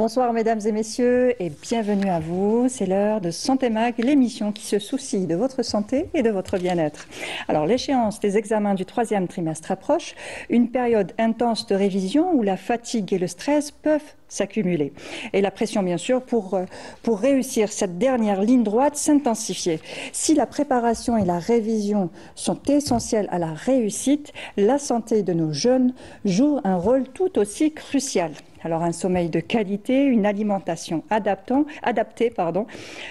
Bonsoir mesdames et messieurs et bienvenue à vous. C'est l'heure de Santé Mag, l'émission qui se soucie de votre santé et de votre bien-être. Alors l'échéance des examens du 3e trimestre approche, une période intense de révision où la fatigue et le stress peuvent s'accumuler. Et la pression, bien sûr, pour réussir cette dernière ligne droite, s'intensifier. Si la préparation et la révision sont essentielles à la réussite, la santé de nos jeunes joue un rôle tout aussi crucial. Alors un sommeil de qualité, une alimentation adaptée,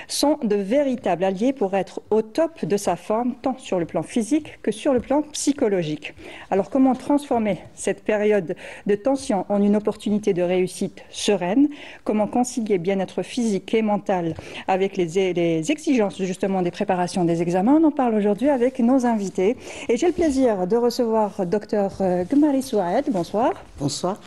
sont de véritables alliés pour être au top de sa forme, tant sur le plan physique que sur le plan psychologique. Alors comment transformer cette période de tension en une opportunité de réussite sereine? Comment concilier bien-être physique et mental avec les exigences justement des préparations des examens? On en parle aujourd'hui avec nos invités. Et j'ai le plaisir de recevoir Dr Gmari Souaed. Bonsoir. Bonsoir.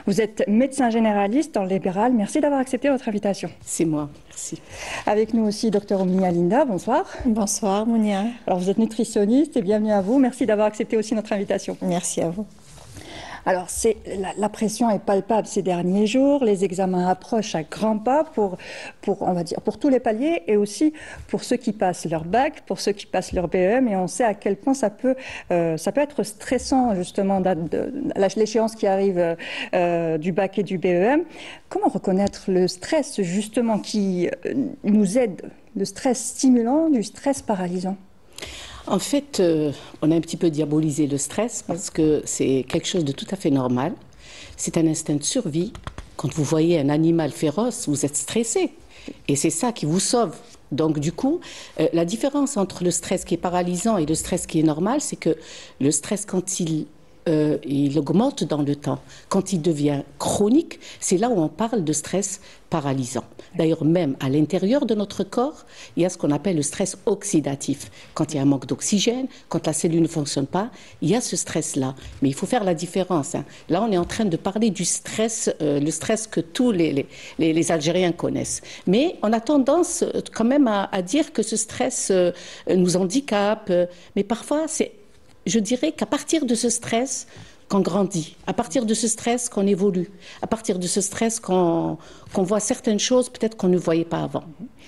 Vous êtes médecin généraliste en libéral. Merci d'avoir accepté votre invitation. C'est moi, merci. Avec nous aussi, Dr Ouminia Linda. Bonsoir. Bonsoir, Mounia. Alors, vous êtes nutritionniste et bienvenue à vous. Merci d'avoir accepté aussi notre invitation. Merci à vous. Alors, la pression est palpable ces derniers jours. Les examens approchent à grands pas pour tous les paliers et aussi pour ceux qui passent leur bac, pour ceux qui passent leur BEM. Et on sait à quel point ça peut être stressant, justement, l'échéance qui arrive du bac et du BEM. Comment reconnaître le stress, justement, qui nous aide, le stress stimulant du stress paralysant? En fait, on a un petit peu diabolisé le stress parce que c'est quelque chose de tout à fait normal. C'est un instinct de survie. Quand vous voyez un animal féroce, vous êtes stressé. Et c'est ça qui vous sauve. Donc du coup, la différence entre le stress qui est paralysant et le stress qui est normal, c'est que le stress, quand il augmente dans le temps. Quand il devient chronique, c'est là où on parle de stress paralysant. D'ailleurs, même à l'intérieur de notre corps, il y a ce qu'on appelle le stress oxydatif. Quand il y a un manque d'oxygène, quand la cellule ne fonctionne pas, il y a ce stress-là. Mais il faut faire la différence. Là, on est en train de parler du stress, le stress que tous les Algériens connaissent. Mais on a tendance quand même à dire que ce stress nous handicape. Mais parfois, je dirais qu'à partir de ce stress qu'on grandit, à partir de ce stress qu'on évolue, à partir de ce stress qu'on voit certaines choses peut-être qu'on ne voyait pas avant.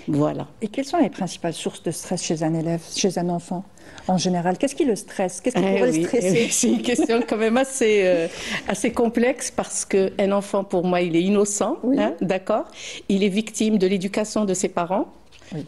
Voilà. Et quelles sont les principales sources de stress chez un élève, chez un enfant en général? Qu'est-ce qui le stresse? Qu'est-ce qui pourrait le stresser? C'est une question quand même assez complexe parce qu'un enfant, pour moi, il est innocent, oui. D'accord? Il est victime de l'éducation de ses parents. Oui.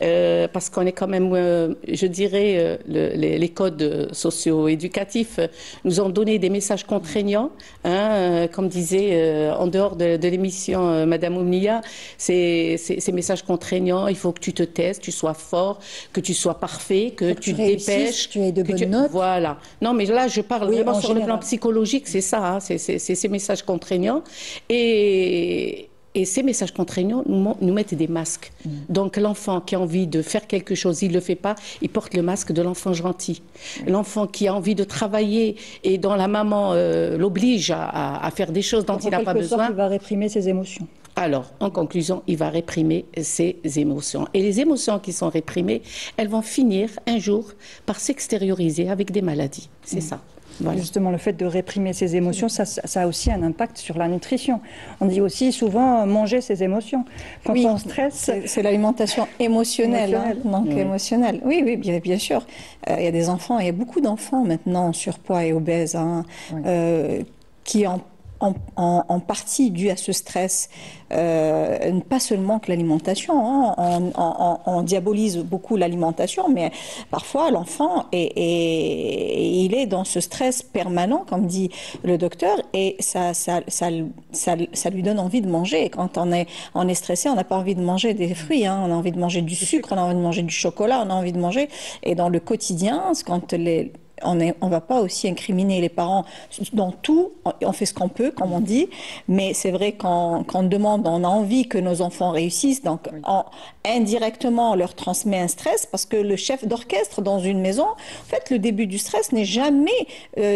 Parce qu'on est quand même, je dirais, les codes socio-éducatifs nous ont donné des messages contraignants, comme disait en dehors de l'émission Madame Ouminia, ces messages contraignants, il faut que tu te testes, tu sois fort, que tu sois parfait, que tu te dépêches, tu aies de bonnes notes. Voilà. Non, mais là, je parle vraiment sur le plan psychologique, c'est ça, c'est ces messages contraignants. Et ces messages contraignants nous mettent des masques. Donc l'enfant qui a envie de faire quelque chose, il ne le fait pas, il porte le masque de l'enfant gentil. L'enfant qui a envie de travailler et dont la maman l'oblige à faire des choses dont il n'a pas besoin. Il va réprimer ses émotions. Alors, en conclusion, il va réprimer ses émotions. Et les émotions qui sont réprimées, elles vont finir un jour par s'extérioriser avec des maladies. C'est ça. Voilà. Justement, le fait de réprimer ses émotions, ça a aussi un impact sur la nutrition. On dit aussi souvent manger ses émotions. Quand on stresse... C'est l'alimentation émotionnelle. Émotionnelle. Oui, bien sûr. Il y a des enfants, il y a beaucoup d'enfants maintenant surpoids et obèses qui en partie dû à ce stress, pas seulement que l'alimentation, on diabolise beaucoup l'alimentation, mais parfois l'enfant il est dans ce stress permanent, comme dit le docteur, et ça lui donne envie de manger. Et quand on est stressé, on n'a pas envie de manger des fruits, on a envie de manger du sucre, on a envie de manger du chocolat, on a envie de manger, et dans le quotidien, quand on ne va pas aussi incriminer les parents dans tout, on fait ce qu'on peut, comme on dit, mais c'est vrai qu'on demande, on a envie que nos enfants réussissent, donc indirectement on leur transmet un stress, parce que le chef d'orchestre dans une maison, en fait le début du stress n'est jamais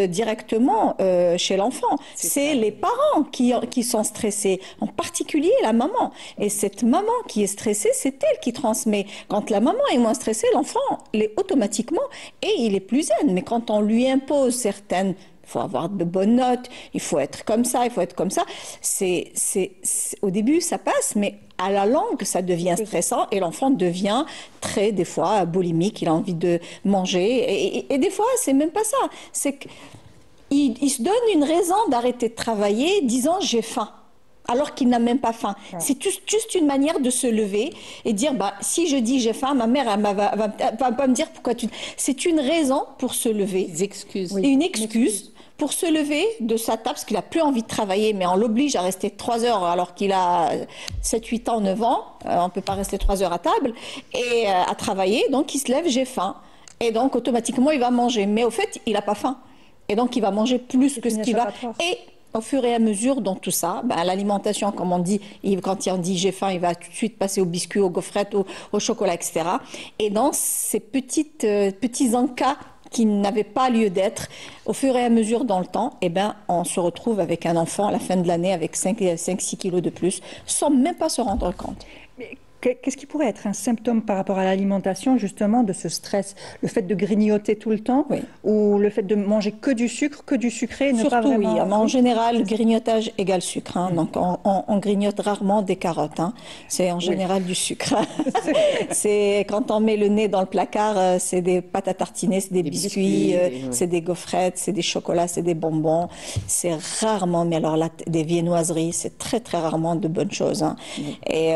directement chez l'enfant, c'est les parents qui sont stressés, en particulier la maman, et cette maman qui est stressée, c'est elle qui transmet. Quand la maman est moins stressée, l'enfant l'est automatiquement et il est plus zen, mais quand on lui impose certaines faut avoir de bonnes notes, il faut être comme ça, il faut être comme ça. Au début, ça passe, mais à la longue, ça devient stressant et l'enfant devient des fois, boulimique, il a envie de manger. Et des fois, c'est même pas ça. C'est qu'il se donne une raison d'arrêter de travailler, disant j'ai faim. Alors qu'il n'a même pas faim. Ouais. C'est juste une manière de se lever et dire, si je dis j'ai faim, ma mère va pas me dire pourquoi tu... C'est une raison pour se lever. Des excuses. Oui. Une excuse pour se lever de sa table, parce qu'il n'a plus envie de travailler, mais on l'oblige à rester 3 heures alors qu'il a 7, 8 ans, 9 ans. On ne peut pas rester 3 heures à table et à travailler. Donc il se lève, j'ai faim. Et donc automatiquement, il va manger. Mais au fait, il n'a pas faim. Et donc il va manger plus que ce qu'il va... Et au fur et à mesure, dans tout ça, l'alimentation, comme on dit, quand on dit j'ai faim, il va tout de suite passer aux biscuits, aux gaufrettes, au chocolat, etc. Et dans ces petits encas qui n'avaient pas lieu d'être, au fur et à mesure dans le temps, on se retrouve avec un enfant à la fin de l'année avec 5-6 kilos de plus, sans même pas se rendre compte. Mais qu'est-ce qui pourrait être un symptôme par rapport à l'alimentation, justement, de ce stress? Le fait de grignoter tout le temps, oui, ou le fait de manger que du sucre, que du sucré, ne pas vraiment... oui. En général, le grignotage égale sucre. Donc, on grignote rarement des carottes. C'est en général du sucre. C'est quand on met le nez dans le placard, c'est des pâtes à tartiner, c'est des biscuits, c'est des gaufrettes, c'est des chocolats, c'est des bonbons. C'est rarement, mais alors là, des viennoiseries, c'est très, très rarement de bonnes choses. Et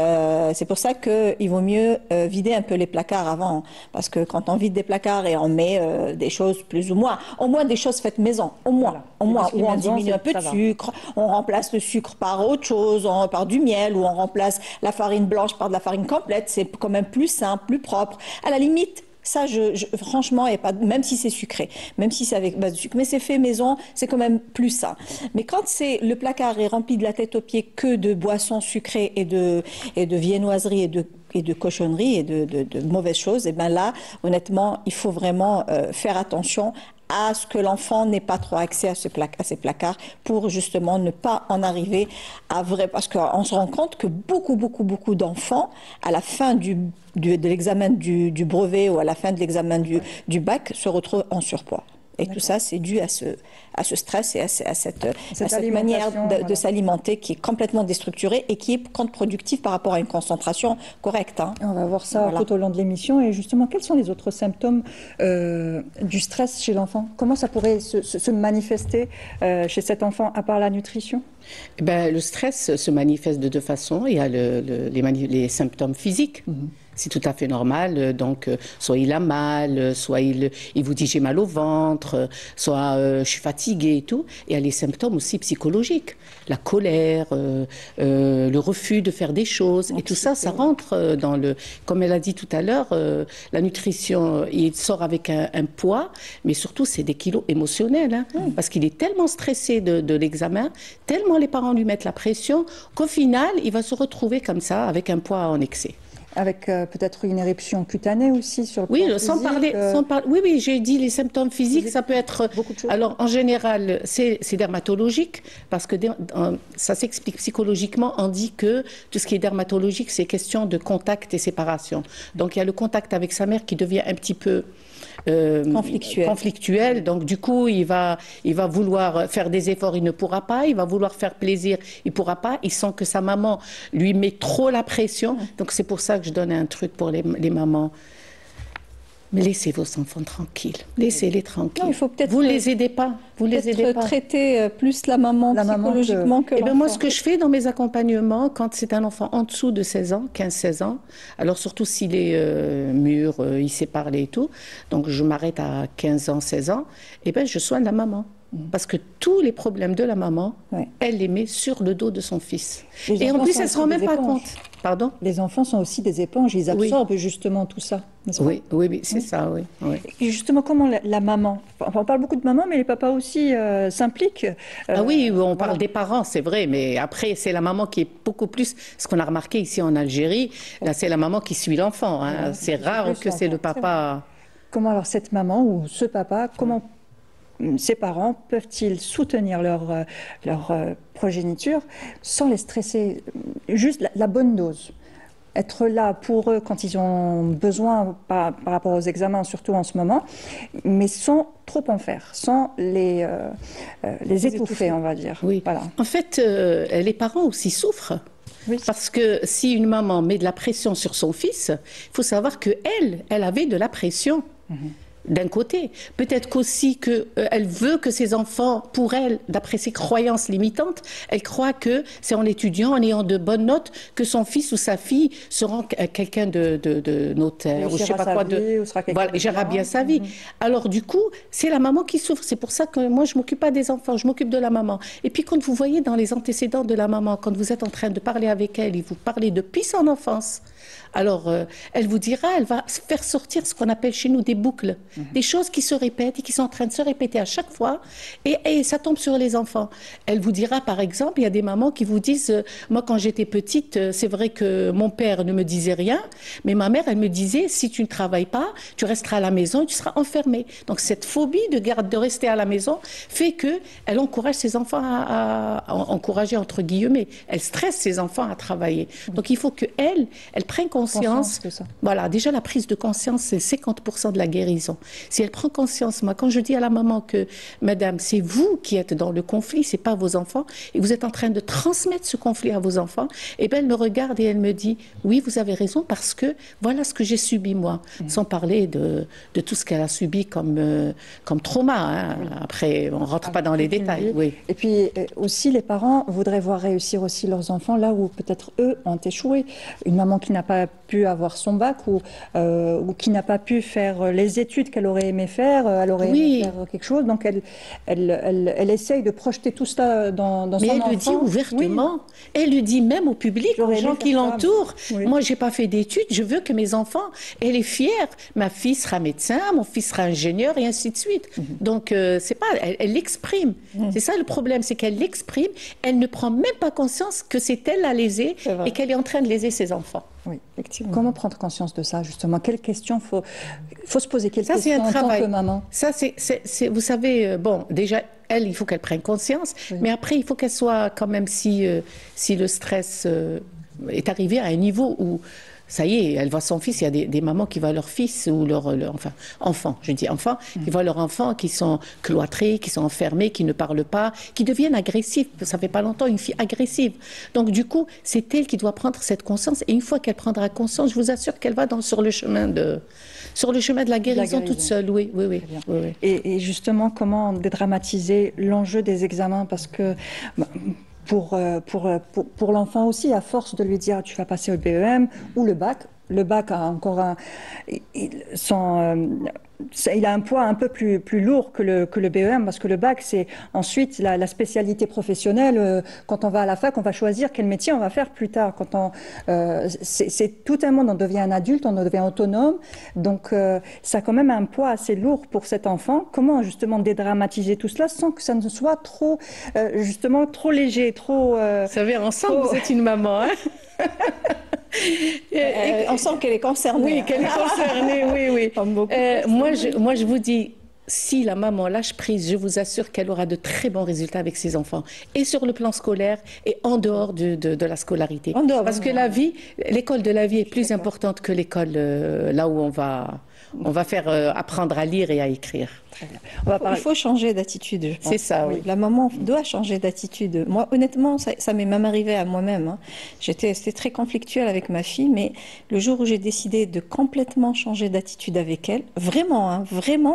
c'est pour ça qu'il vaut mieux vider un peu les placards avant, parce que quand on vide des placards et on met des choses plus ou moins, au moins des choses faites maison, au moins, où on diminue un peu de sucre, on remplace le sucre par autre chose, par du miel, ou on remplace la farine blanche par de la farine complète, c'est quand même plus simple, plus propre. À la limite, ça, franchement, même si c'est sucré, même si c'est avec base de sucre, mais c'est fait maison, c'est quand même plus sain. Mais quand le placard est rempli de la tête aux pieds que de boissons sucrées et de viennoiseries et de cochonneries et de mauvaises choses, là, honnêtement, il faut vraiment faire attention à ce que l'enfant n'ait pas trop accès à ces placards pour justement ne pas en arriver à parce qu'on se rend compte que beaucoup d'enfants, à la fin de l'examen du brevet ou à la fin de l'examen du bac, se retrouvent en surpoids. Et tout ça, c'est dû à ce stress et à cette manière de s'alimenter qui est complètement déstructurée et qui est contre-productive par rapport à une concentration correcte. On va voir ça tout au long de l'émission. Et justement, quels sont les autres symptômes du stress chez l'enfant? Comment ça pourrait se manifester chez cet enfant, à part la nutrition? Le stress se manifeste de deux façons. Il y a les symptômes physiques. C'est tout à fait normal. Donc, soit il a mal, soit il vous dit j'ai mal au ventre, soit je suis fatiguée et tout. Et il y a les symptômes aussi psychologiques. La colère, le refus de faire des choses. Et tout ça, ça rentre dans comme elle a dit tout à l'heure, la nutrition, il sort avec un poids, mais surtout, c'est des kilos émotionnels. Parce qu'il est tellement stressé de l'examen, tellement les parents lui mettent la pression, qu'au final, il va se retrouver comme ça, avec un poids en excès. Avec peut-être une éruption cutanée aussi sur le plan physique. Sans parler. Oui, j'ai dit les symptômes physiques, ça peut être. Beaucoup de choses. Alors, en général, c'est dermatologique, parce que ça s'explique psychologiquement. On dit que tout ce qui est dermatologique, c'est question de contact et séparation. Donc, il y a le contact avec sa mère qui devient un petit peu conflictuel. Donc, du coup, il va vouloir faire des efforts, il ne pourra pas. Il va vouloir faire plaisir, il ne pourra pas. Il sent que sa maman lui met trop la pression. Donc, c'est pour ça que je donne un truc pour les mamans. Mais laissez vos enfants tranquilles. Laissez-les tranquilles. Non, il faut peut-être vous ne les aidez pas. Vous les aidez pas. Traiter plus la maman psychologiquement que l'enfant. Moi, ce que je fais dans mes accompagnements, quand c'est un enfant en dessous de 16 ans, 15-16 ans, alors surtout s'il est mûr, il sait parler et tout, donc je m'arrête à 15 ans, 16 ans, je soigne la maman. Parce que tous les problèmes de la maman, elle les met sur le dos de son fils. Et en plus, elle ne se rend même pas compte. Pardon ? Les enfants sont aussi des éponges, ils absorbent justement tout ça. Oui, c'est ça, oui. Et justement, comment la maman, on parle beaucoup de maman, mais les papas aussi s'impliquent. On parle des parents, c'est vrai, mais après, c'est la maman qui est beaucoup plus, ce qu'on a remarqué ici en Algérie, là, c'est la maman qui suit l'enfant. C'est rare que c'est le papa. Comment alors cette maman ou ce papa, comment ces parents peuvent-ils soutenir leur progéniture sans les stresser? Juste la bonne dose. être là pour eux quand ils ont besoin par rapport aux examens, surtout en ce moment, mais sans trop en faire, sans les étouffer, on va dire. Oui. Voilà. En fait, les parents aussi souffrent. Oui. Parce que si une maman met de la pression sur son fils, il faut savoir qu'elle avait de la pression. D'un côté. Peut-être qu'aussi qu'elle veut que ses enfants, pour elle, d'après ses croyances limitantes, elle croit que c'est en étudiant, en ayant de bonnes notes, que son fils ou sa fille sera quelqu'un de notaire, ou je sais pas quoi, voilà, gérera bien sa vie. Alors du coup, c'est la maman qui souffre. C'est pour ça que moi, je m'occupe pas des enfants, je m'occupe de la maman. Et puis quand vous voyez dans les antécédents de la maman, quand vous êtes en train de parler avec elle, et vous parlez depuis son enfance, alors elle vous dira, elle va faire sortir ce qu'on appelle chez nous des boucles. Des choses qui se répètent et qui sont en train de se répéter à chaque fois et ça tombe sur les enfants. Elle vous dira par exemple, il y a des mamans qui vous disent moi quand j'étais petite, c'est vrai que mon père ne me disait rien, mais ma mère elle me disait si tu ne travailles pas, tu resteras à la maison et tu seras enfermée. Donc cette phobie de rester à la maison fait qu'elle encourage ses enfants à encourager entre guillemets, elle stresse ses enfants à travailler. Donc il faut qu'elle prenne conscience de ça. Voilà, déjà la prise de conscience c'est 50% de la guérison. Si elle prend conscience, moi, quand je dis à la maman que, madame, c'est vous qui êtes dans le conflit, c'est pas vos enfants, et vous êtes en train de transmettre ce conflit à vos enfants, et bien elle me regarde et elle me dit, oui, vous avez raison, parce que voilà ce que j'ai subi, moi, sans parler de tout ce qu'elle a subi comme trauma. Hein. Après, on rentre pas dans les détails. Oui. Et puis aussi, les parents voudraient voir réussir aussi leurs enfants là où peut-être eux ont échoué. Une maman qui n'a pas pu avoir son bac ou qui n'a pas pu faire les études qu'elle aurait aimé faire, elle aurait aimé faire quelque chose, donc elle essaye de projeter tout ça dans son enfant. Mais elle le dit ouvertement, elle le dit même au public, aux gens qui l'entourent. Moi, j'ai pas fait d'études, je veux que mes enfants, elle est fière, ma fille sera médecin, mon fils sera ingénieur et ainsi de suite. Donc, c'est pas, elle l'exprime. C'est ça le problème, c'est qu'elle l'exprime, elle ne prend même pas conscience que c'est elle la lésée et qu'elle est en train de léser ses enfants. Oui, effectivement. Comment prendre conscience de ça, justement? Quelles questions faut se poser? Quelles questions c'est un travail. En tant que maman? Ça, c'est, vous savez, bon, déjà, elle, il faut qu'elle prenne conscience, mais après, il faut qu'elle soit quand même, si le stress est arrivé à un niveau où, ça y est, elle voit son fils, il y a des mamans qui voient leur fils ou enfants, je dis enfants, qui voient leurs enfants qui sont cloîtrés, qui sont enfermés, qui ne parlent pas, qui deviennent agressifs. Ça fait pas longtemps, une fille agressive. Donc du coup, c'est elle qui doit prendre cette conscience et une fois qu'elle prendra conscience, je vous assure qu'elle va sur le chemin de la guérison toute seule. Oui. Et justement, comment dédramatiser l'enjeu des examens? Parce que pour l'enfant aussi, à force de lui dire tu vas passer au BEM ou le bac a encore il a un poids un peu plus lourd que le BEM, parce que le bac, c'est ensuite la spécialité professionnelle. Quand on va à la fac, on va choisir quel métier on va faire plus tard. C'est tout un monde, on devient un adulte, on devient autonome. Donc, ça a quand même un poids assez lourd pour cet enfant. Comment, justement, dédramatiser tout cela sans que ça ne soit trop léger, trop... Vous savez, ensemble, vous êtes une maman, hein. On sent qu'elle est concernée. Oui, qu'elle est concernée, oui. Moi, je vous dis, si la maman lâche prise, je vous assure qu'elle aura de très bons résultats avec ses enfants, et sur le plan scolaire et en dehors de la scolarité. Parce que l'école de la vie est plus importante que l'école là où on va faire apprendre à lire et à écrire. Il faut changer d'attitude, je pense. C'est ça, oui. La maman doit changer d'attitude. Moi, honnêtement, ça m'est même arrivé à moi-même. Hein. C'était très conflictuel avec ma fille, mais le jour où j'ai décidé de complètement changer d'attitude avec elle, vraiment,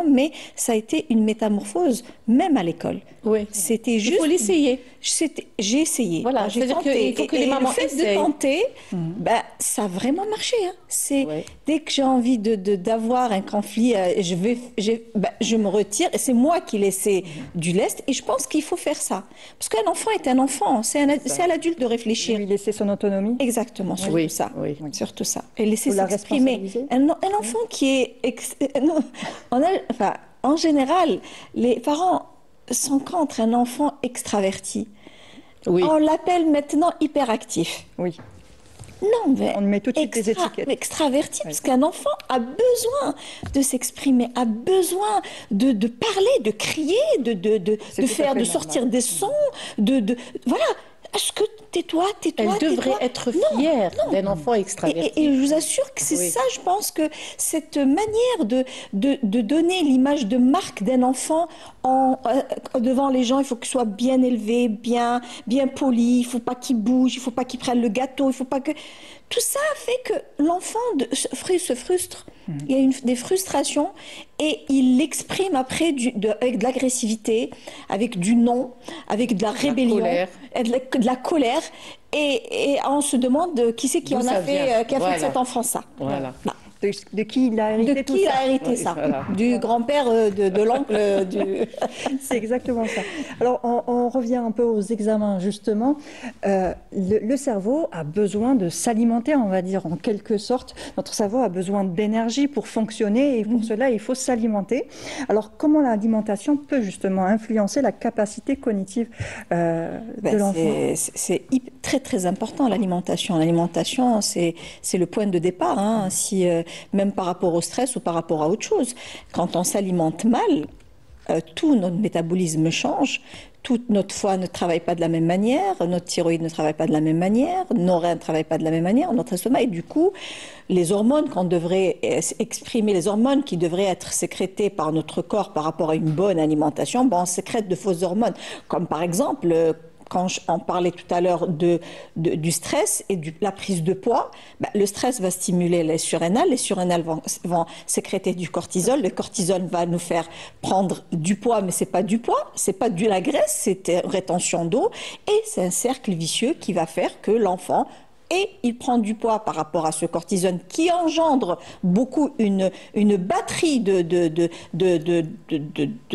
mais ça a été une métamorphose, même à l'école. Oui. C'était juste... Il faut l'essayer. J'ai essayé. Voilà, c'est-à-dire qu'il faut que les mamans essayent. Le fait de tenter, ça a vraiment marché. Hein. Dès que j'ai envie d'avoir un conflit, je me retire, et c'est moi qui laissais du lest, et je pense qu'il faut faire ça. Parce qu'un enfant est un enfant, c'est à l'adulte de réfléchir. Lui laisser son autonomie. Exactement, surtout ça. Oui. Surtout ça. Et laisser s'exprimer. Un enfant qui est... en général, les parents sont contre un enfant extraverti. Oui. On l'appelle maintenant hyperactif. Oui. Non, mais on met tout de suite des étiquettes. Extraverti, parce qu'un enfant a besoin de s'exprimer, a besoin de parler, de crier, de sortir des sons, voilà. Est-ce que tais-toi. Elle devrait être fière d'un enfant extraverti. Et je vous assure que c'est ça, je pense que cette manière de donner l'image de marque d'un enfant devant les gens, il faut qu'il soit bien élevé, bien poli, il ne faut pas qu'il bouge, il ne faut pas qu'il prenne le gâteau, il faut pas que... Tout ça fait que l'enfant se frustre. Il y a des frustrations et il l'exprime après avec de l'agressivité, avec du non, avec de la rébellion, de la colère. Et on se demande qui c'est qui a fait de cet enfant ça. Voilà. Bah. De qui il a hérité tout ça. De qui il a hérité ça. Voilà. Du grand-père, de l'oncle. C'est exactement ça. Alors, on revient un peu aux examens, justement. Le cerveau a besoin de s'alimenter, on va dire, en quelque sorte. Notre cerveau a besoin d'énergie pour fonctionner et pour cela, il faut s'alimenter. Alors, comment l'alimentation peut justement influencer la capacité cognitive de l'enfant? C'est très, très important, l'alimentation. L'alimentation, c'est le point de départ. Hein. Si... même par rapport au stress ou par rapport à autre chose. Quand on s'alimente mal, tout notre métabolisme change, toute notre foie ne travaille pas de la même manière, notre thyroïde ne travaille pas de la même manière, nos reins ne travaillent pas de la même manière, notre estomac, et du coup, les hormones qu'on devrait exprimer, les hormones qui devraient être sécrétées par notre corps par rapport à une bonne alimentation, on sécrète de fausses hormones, comme par exemple... Quand on parlait tout à l'heure du stress et de la prise de poids, le stress va stimuler les surrénales vont sécréter du cortisol, le cortisol va nous faire prendre du poids, mais c'est pas du poids, c'est pas de la graisse, c'est une rétention d'eau, et c'est un cercle vicieux qui va faire que l'enfant et il prend du poids par rapport à ce cortisone qui engendre beaucoup une batterie de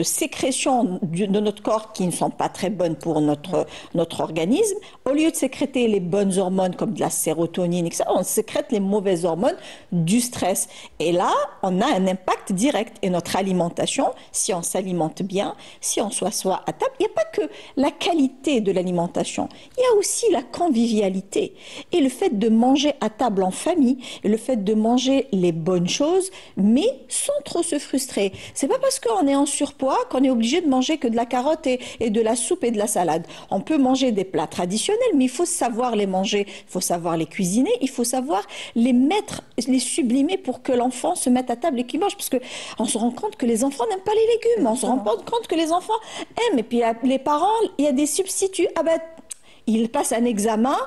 sécrétions de notre corps qui ne sont pas très bonnes pour notre organisme. Au lieu de sécréter les bonnes hormones comme de la sérotonine, etc., on sécrète les mauvaises hormones du stress. Et là, on a un impact direct. Et notre alimentation, si on s'alimente bien, si on s'assoit à table, il n'y a pas que la qualité de l'alimentation, il y a aussi la convivialité. Et le fait de manger à table en famille, et le fait de manger les bonnes choses, mais sans trop se frustrer. C'est pas parce qu'on est en surpoids qu'on est obligé de manger que de la carotte et de la soupe et de la salade. On peut manger des plats traditionnels, mais il faut savoir les manger, il faut savoir les cuisiner, il faut savoir les mettre, les sublimer pour que l'enfant se mette à table et qu'il mange. Parce que on se rend compte que les enfants n'aiment pas les légumes, on se rend compte que les enfants aiment. Et puis les parents, il y a des substituts. Ah ben, il passe un examen.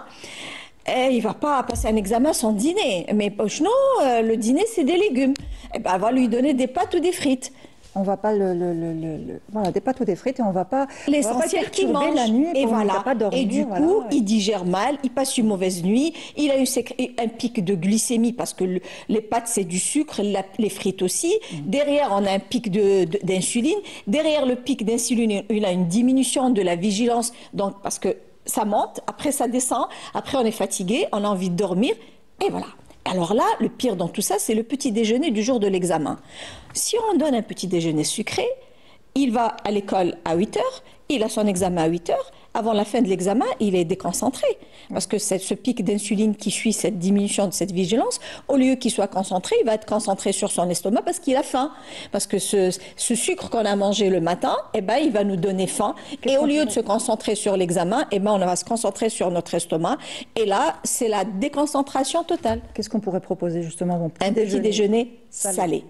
Il ne va pas passer un examen sans dîner. Mais non, le dîner, c'est des légumes. Eh ben, on va lui donner des pâtes ou des frites. On ne va pas voilà, des pâtes ou des frites et on ne va pas l'essentiel qu'il mange la nuit et voilà. Pas dormir, et du coup, il digère mal, il passe une mauvaise nuit, il a un pic de glycémie parce que les pâtes c'est du sucre, les frites aussi. Derrière, on a un pic d'insuline. Derrière le pic d'insuline, il a une diminution de la vigilance, donc parce que ça monte, après ça descend, après on est fatigué, on a envie de dormir, et voilà. Alors là, le pire dans tout ça, c'est le petit déjeuner du jour de l'examen. Si on donne un petit déjeuner sucré, il va à l'école à 8 heures, il a son examen à 8 heures, avant la fin de l'examen, il est déconcentré. Parce que c'est ce pic d'insuline qui suit cette diminution de cette vigilance, au lieu qu'il soit concentré, il va être concentré sur son estomac parce qu'il a faim. Parce que ce sucre qu'on a mangé le matin, eh ben, il va nous donner faim. Et au lieu de se concentrer sur l'examen, eh ben, on va se concentrer sur notre estomac. Et là, c'est la déconcentration totale. Qu'est-ce qu'on pourrait proposer justement un petit déjeuner salé.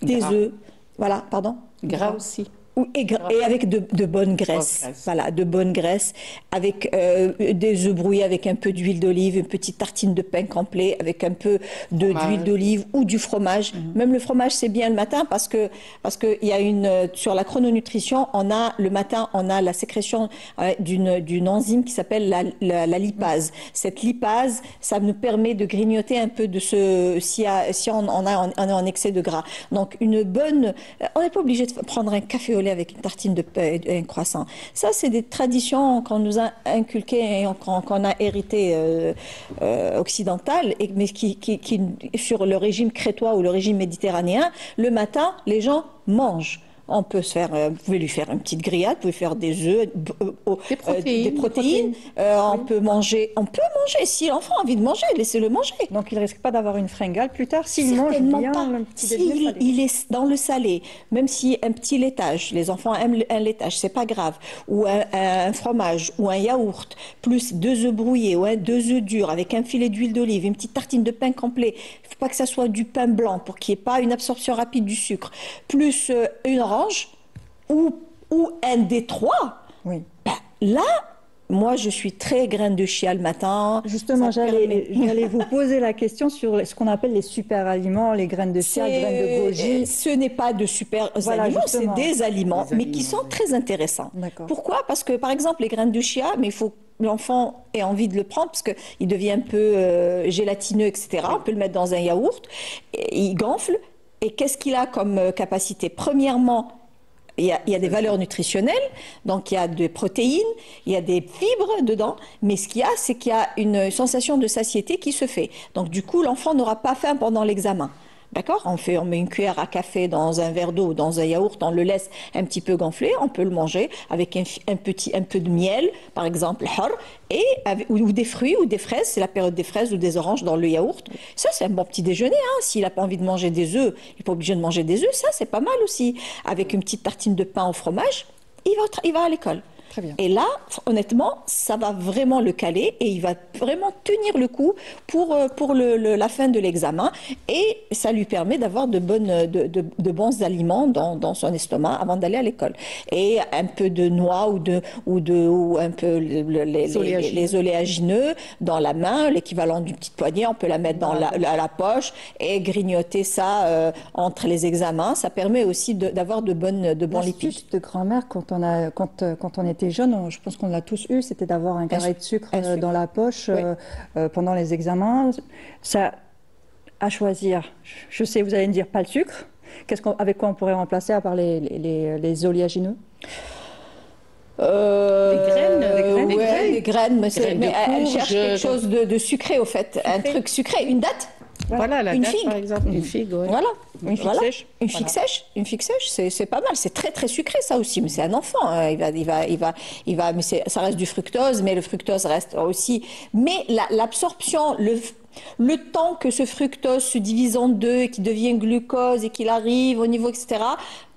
Des œufs. Voilà, pardon. Gras aussi. Et avec de bonnes graisses. Voilà, de bonnes graisses, avec des œufs brouillés avec un peu d'huile d'olive, une petite tartine de pain complet avec un peu d'huile d'olive ou du fromage. Même le fromage, c'est bien le matin parce que il y a sur la chrononutrition, le matin, on a la sécrétion d'une enzyme qui s'appelle la lipase. Cette lipase, ça nous permet de grignoter un peu de si on est en excès de gras. Donc on n'est pas obligé de prendre un café au lait avec une tartine de pain et un croissant. Ça, c'est des traditions qu'on nous a inculquées et qu'on a héritées occidentales, mais qui, sur le régime crétois ou le régime méditerranéen, le matin, les gens mangent. On peut se faire, vous pouvez lui faire une petite grillade, vous pouvez faire des œufs, des protéines. On peut manger, si l'enfant a envie de manger, laissez-le manger. Donc il ne risque pas d'avoir une fringale plus tard s'il mange bien le petit déjeuner salé. Il est dans le salé, même si un petit laitage, les enfants aiment un laitage, c'est pas grave, ou un fromage, ou un yaourt, plus 2 œufs brouillés, ou 2 œufs durs, avec un filet d'huile d'olive, une petite tartine de pain complet. Il ne faut pas que ça soit du pain blanc pour qu'il n'y ait pas une absorption rapide du sucre, plus une orange, ou un des 3. Oui. Ben, là, moi, je suis très graine de chia le matin. Justement, j'allais vous poser la question sur ce qu'on appelle les super aliments, les graines de chia, les graines de goji. Ce n'est pas de super aliments, c'est des aliments, mais qui sont très intéressants. Pourquoi? Parce que, par exemple, les graines de chia, mais il faut que l'enfant ait envie de le prendre parce qu'il devient un peu gélatineux, etc. On peut le mettre dans un yaourt, et il gonfle. Et qu'est-ce qu'il a comme capacité? Premièrement, il y a des valeurs nutritionnelles, donc il y a des protéines, il y a des fibres dedans, mais ce qu'il y a, c'est qu'il y a une sensation de satiété qui se fait. Donc du coup, l'enfant n'aura pas faim pendant l'examen. D'accord? On met une cuillère à café dans un verre d'eau, dans un yaourt, on le laisse un petit peu gonfler, on peut le manger avec un peu de miel, par exemple, ou des fruits ou des fraises, c'est la période des fraises ou des oranges dans le yaourt. Ça, c'est un bon petit déjeuner. S'il n'a pas envie de manger des œufs, il n'est pas obligé de manger des œufs, ça, c'est pas mal aussi. Avec une petite tartine de pain au fromage, il va à l'école. Très bien. Et là, honnêtement, ça va vraiment le caler et il va vraiment tenir le coup pour la fin de l'examen. Et ça lui permet d'avoir de bons aliments dans son estomac avant d'aller à l'école. Et un peu de noix ou un peu les oléagineux dans la main, l'équivalent d'une petite poignée, on peut la mettre dans la poche et grignoter ça entre les examens. Ça permet aussi d'avoir de bons lipides. L'astuce de grand-mère, quand on était jeune, je pense qu'on l'a tous eu, c'était d'avoir un carré de sucre dans la poche pendant les examens. Ça, à choisir, je sais, vous allez me dire pas le sucre. Avec quoi on pourrait remplacer à part les oléagineux? Des graines, des graines, mais elle courge, cherche quelque chose de sucré au fait, un truc sucré, une date. Voilà, la une date, figue. par exemple, une figue. Ouais. Voilà, une figue sèche. Une figue sèche, c'est pas mal. C'est très très sucré ça aussi, mais c'est un enfant. Hein. Mais ça reste du fructose, mais le fructose reste aussi. Mais l'absorption, le temps que ce fructose se divise en deux et qu'il devient glucose et qu'il arrive au niveau, etc.,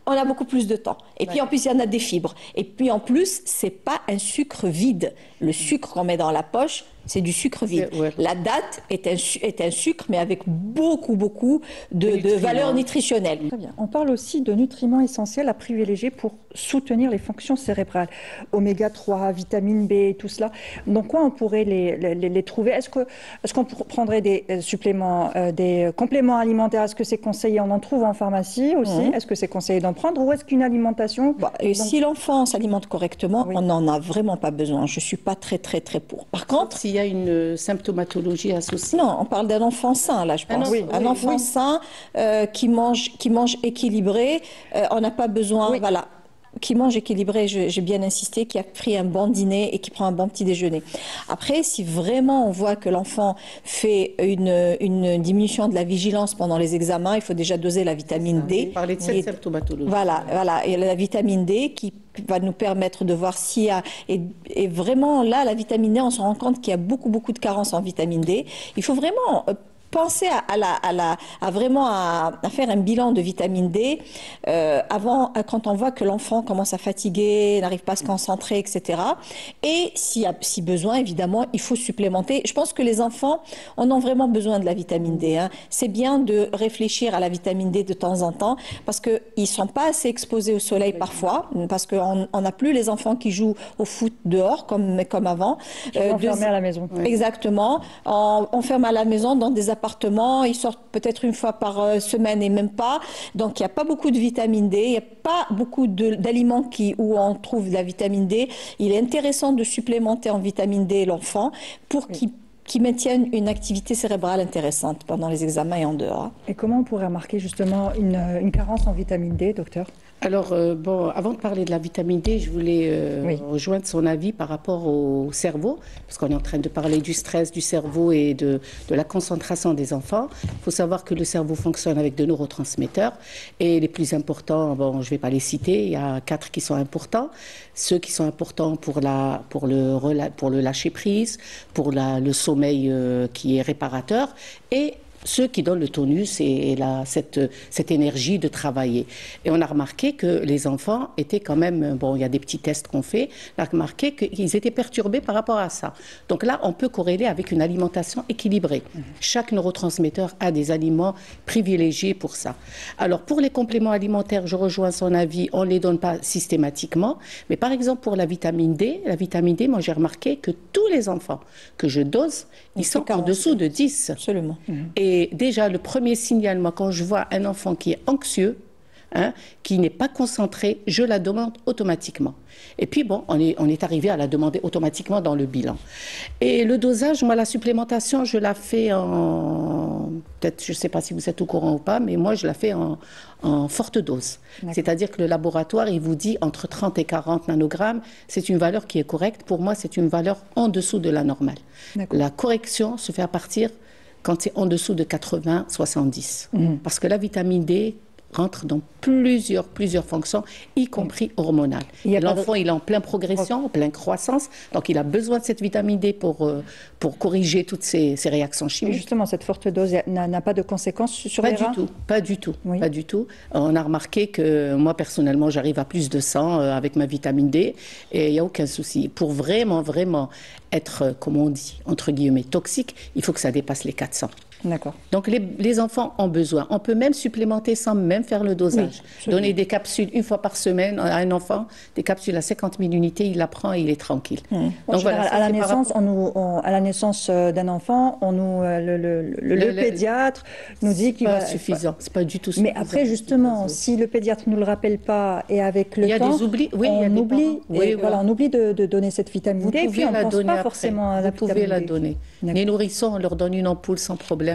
on a beaucoup plus de temps. Et puis en plus, il y en a des fibres. Et puis en plus, c'est pas un sucre vide. Le sucre qu'on met dans la poche, c'est du sucre vide. Ouais. La date est un sucre, mais avec beaucoup de valeurs nutritionnelles. Très bien. On parle aussi de nutriments essentiels à privilégier pour soutenir les fonctions cérébrales. Oméga 3, vitamine B, tout cela. Donc, quoi on pourrait les trouver? Est-ce qu'on prendrait des suppléments, des compléments alimentaires? Est-ce que c'est conseillé? On en trouve en pharmacie aussi. Est-ce que c'est conseillé d'en prendre? Ou est-ce qu'une alimentation... Si l'enfant s'alimente correctement, on n'en a vraiment pas besoin. Je ne suis pas très pour. Par contre... S'il y a une symptomatologie associée. Non, on parle d'un enfant sain, là, je pense. Un enfant sain qui mange équilibré, on n'a pas besoin... Voilà. Qui mange équilibré, j'ai bien insisté, qui a pris un bon dîner et qui prend un bon petit déjeuner. Après, si vraiment on voit que l'enfant fait une diminution de la vigilance pendant les examens, il faut déjà doser la vitamine D. Vous parlez de cette symptomatologie. Voilà. Et la vitamine D qui va nous permettre de voir s'il y a... Et vraiment, là, la vitamine D, on se rend compte qu'il y a beaucoup de carences en vitamine D. Il faut vraiment... penser à faire un bilan de vitamine D avant, quand on voit que l'enfant commence à fatiguer, n'arrive pas à se concentrer, etc. Et si besoin, évidemment, il faut supplémenter. Je pense que les enfants en ont vraiment besoin de la vitamine D. Hein. C'est bien de réfléchir à la vitamine D de temps en temps parce qu'ils ne sont pas assez exposés au soleil parfois, parce qu'on n'a plus les enfants qui jouent au foot dehors comme avant. Enfermés à la maison. Exactement. On ferme à la maison dans des appartements, ils sortent peut-être une fois par semaine et même pas. Donc il n'y a pas beaucoup de vitamine D, il n'y a pas beaucoup d'aliments où on trouve de la vitamine D. Il est intéressant de supplémenter en vitamine D l'enfant pour qu'il maintienne une activité cérébrale intéressante pendant les examens et en dehors. Et comment on pourrait remarquer justement une carence en vitamine D, docteur? Alors, bon, avant de parler de la vitamine D, je voulais rejoindre son avis par rapport au cerveau, parce qu'on est en train de parler du stress, du cerveau et de la concentration des enfants. Il faut savoir que le cerveau fonctionne avec de neurotransmetteurs, et les plus importants, bon, je ne vais pas les citer, il y a 4 qui sont importants. Ceux qui sont importants pour le lâcher-prise, pour le sommeil qui est réparateur, et ceux qui donnent le tonus et cette énergie de travailler. Et on a remarqué que les enfants étaient quand même, bon, il y a des petits tests qu'on fait, on a remarqué qu'ils étaient perturbés par rapport à ça. Donc là, on peut corréler avec une alimentation équilibrée. Chaque neurotransmetteur a des aliments privilégiés pour ça. Alors, pour les compléments alimentaires, je rejoins son avis, on ne les donne pas systématiquement. Mais par exemple, pour la vitamine D, moi, j'ai remarqué que tous les enfants que je dose, ils sont en dessous de 10. Absolument. Et déjà, le premier signal, moi, quand je vois un enfant qui est anxieux, qui n'est pas concentré, je la demande automatiquement. Et puis, bon, on est arrivé à la demander automatiquement dans le bilan. Et le dosage, moi, la supplémentation, je la fais peut-être, je ne sais pas si vous êtes au courant ou pas, mais moi, je la fais en forte dose. C'est-à-dire que le laboratoire, il vous dit entre 30 et 40 nanogrammes, c'est une valeur qui est correcte. Pour moi, c'est une valeur en dessous de la normale. La correction se fait à partir quand c'est en dessous de 80-70. Parce que la vitamine D rentre dans plusieurs fonctions, y compris hormonales. L'enfant, il est en pleine progression, en pleine croissance, donc il a besoin de cette vitamine D pour corriger toutes ces réactions chimiques. Et justement, cette forte dose n'a pas de conséquences sur les reins ? Pas du tout. On a remarqué que moi, personnellement, j'arrive à plus de 100 avec ma vitamine D et il n'y a aucun souci. Pour vraiment être, comme on dit, entre guillemets, toxique, il faut que ça dépasse les 400. D'accord. Donc les enfants ont besoin. On peut même supplémenter sans même faire le dosage. Donner des capsules une fois par semaine à un enfant, des capsules à 50 000 unités, il la prend et il est tranquille. Donc voilà, à la naissance d'un enfant, le pédiatre nous dit qu'il va... suffisant. C'est pas du tout suffisant. Mais après, justement, si le pédiatre ne nous le rappelle pas et avec le temps, il y a des oublis. on oublie de donner cette vitamine D et puis on ne pense pas forcément à la vitamine D. Vous pouvez la donner. Les nourrissons, on leur donne une ampoule sans problème.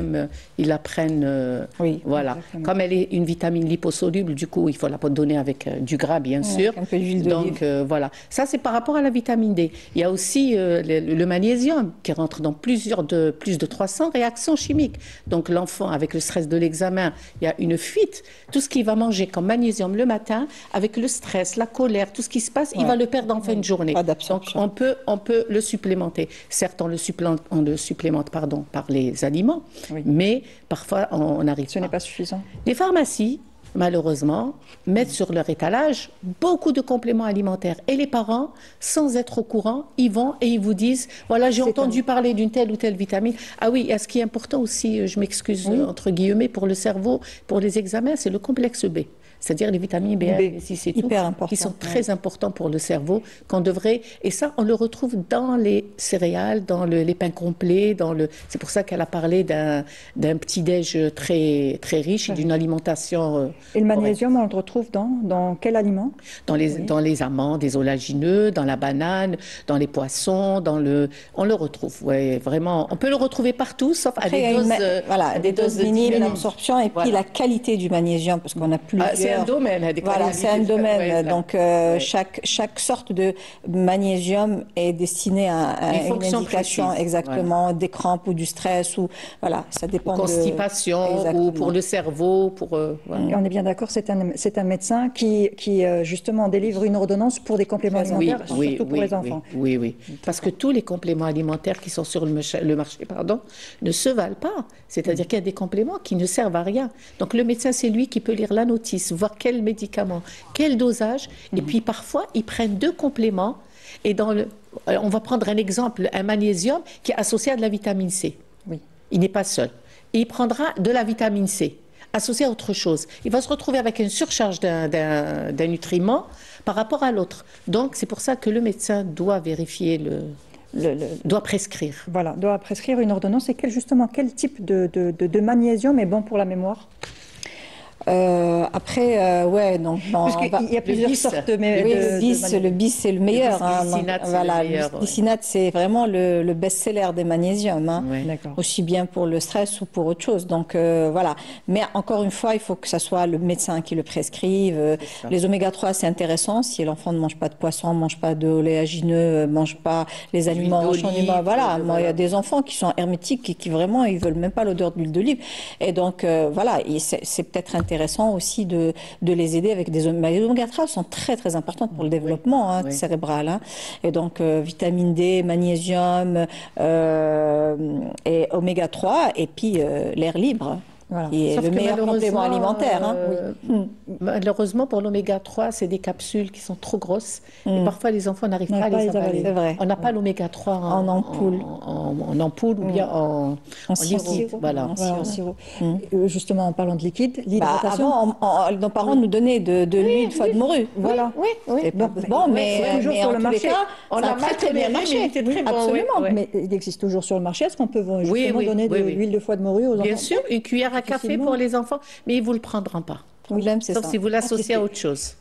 Ils la prennent. Voilà. Exactement. Comme elle est une vitamine liposoluble, du coup, il faut la donner avec du gras, bien sûr. Un peu d'huile d'olive. Donc, voilà. Ça, c'est par rapport à la vitamine D. Il y a aussi le magnésium qui rentre dans plus de 300 réactions chimiques. Donc, l'enfant, avec le stress de l'examen, il y a une fuite. Tout ce qu'il va manger comme magnésium le matin, avec le stress, la colère, tout ce qui se passe, il va le perdre en fin de journée. Donc, on peut le supplémenter. Certes, on le supplémente par les aliments. Mais parfois, on n'arrive pas. Ce n'est pas suffisant. Les pharmacies, malheureusement, mettent sur leur étalage beaucoup de compléments alimentaires. Et les parents, sans être au courant, ils vont et ils vous disent, voilà, j'ai entendu parler d'une telle ou telle vitamine. Ah oui, et ce qui est important aussi, je m'excuse entre guillemets, pour le cerveau, pour les examens, c'est le complexe B. C'est-à-dire les vitamines B1, B6 et tout, qui sont très importants pour le cerveau, qu'on devrait... Et ça, on le retrouve dans les céréales, dans les pains complets, c'est pour ça qu'elle a parlé d'un petit-déj très, très riche, d'une alimentation... Et le magnésium, on le retrouve dans quel aliment ? Dans les amandes, des oléagineux, dans la banane, dans les poissons, on le retrouve, vraiment. On peut le retrouver partout, sauf à des doses minimes d'absorption, et puis la qualité du magnésium, parce qu'on a plusieurs... C'est un domaine. C'est un domaine. Donc, chaque sorte de magnésium est destiné à une indication exactement des crampes ou du stress ou ça dépend de constipation ou pour le cerveau. Et on est bien d'accord, c'est un médecin qui justement délivre une ordonnance pour des compléments alimentaires, surtout pour les enfants. Oui. Parce que tous les compléments alimentaires qui sont sur le marché, ne se valent pas. C'est-à-dire qu'il y a des compléments qui ne servent à rien. Donc le médecin, c'est lui qui peut lire la notice, voir quel médicament, quel dosage, et puis parfois ils prennent 2 compléments, et on va prendre un exemple, un magnésium qui est associé à de la vitamine C. Il n'est pas seul. Et il prendra de la vitamine C, associée à autre chose. Il va se retrouver avec une surcharge d'un nutriment par rapport à l'autre. Donc c'est pour ça que le médecin doit vérifier doit prescrire. Voilà, doit prescrire une ordonnance. Et quel type de magnésium est bon pour la mémoire ? Après, ouais, donc il y a plusieurs sortes de le bis, c'est le meilleur. Le glycinate, c'est vraiment le best-seller des magnésiums, hein, D'accord. aussi bien pour le stress ou pour autre chose. Donc voilà. Mais encore une fois, il faut que ça soit le médecin qui le prescrive. Les oméga 3, c'est intéressant. Si l'enfant ne mange pas de poisson, ne mange pas d'oléagineux, mange pas les aliments riches en humains, voilà. Moi, il y a des enfants qui sont hermétiques et qui vraiment, ils veulent même pas l'odeur d'huile d'olive. Et donc voilà, c'est peut-être intéressant aussi de les aider avec des oméga 3 sont très très importantes pour le développement cérébral. Hein. Et donc vitamine D, magnésium et oméga 3 et puis l'air libre. Voilà. Qui est le meilleur complément alimentaire. Hein. Malheureusement, pour l'oméga 3, c'est des capsules qui sont trop grosses. Et parfois, les enfants n'arrivent pas à les avaler. C'est vrai. On n'a pas l'oméga 3 en ampoule. En ampoule ou bien en liquide. Voilà. En sirop. Justement, en parlant de liquide, l'hydratation. Avant, nos parents nous donnaient de l'huile de foie de morue. Voilà. Oui. Bon, mais toujours sur le marché. On a très bien marché. Absolument. Mais il existe toujours sur le marché. Est-ce qu'on peut justement donner de l'huile de foie de morue aux enfants? Bien sûr, une cuillère à café pour les enfants, mais ils ne vous le prendront pas. Le problème, c'est ça. Sauf si vous l'associez à autre chose.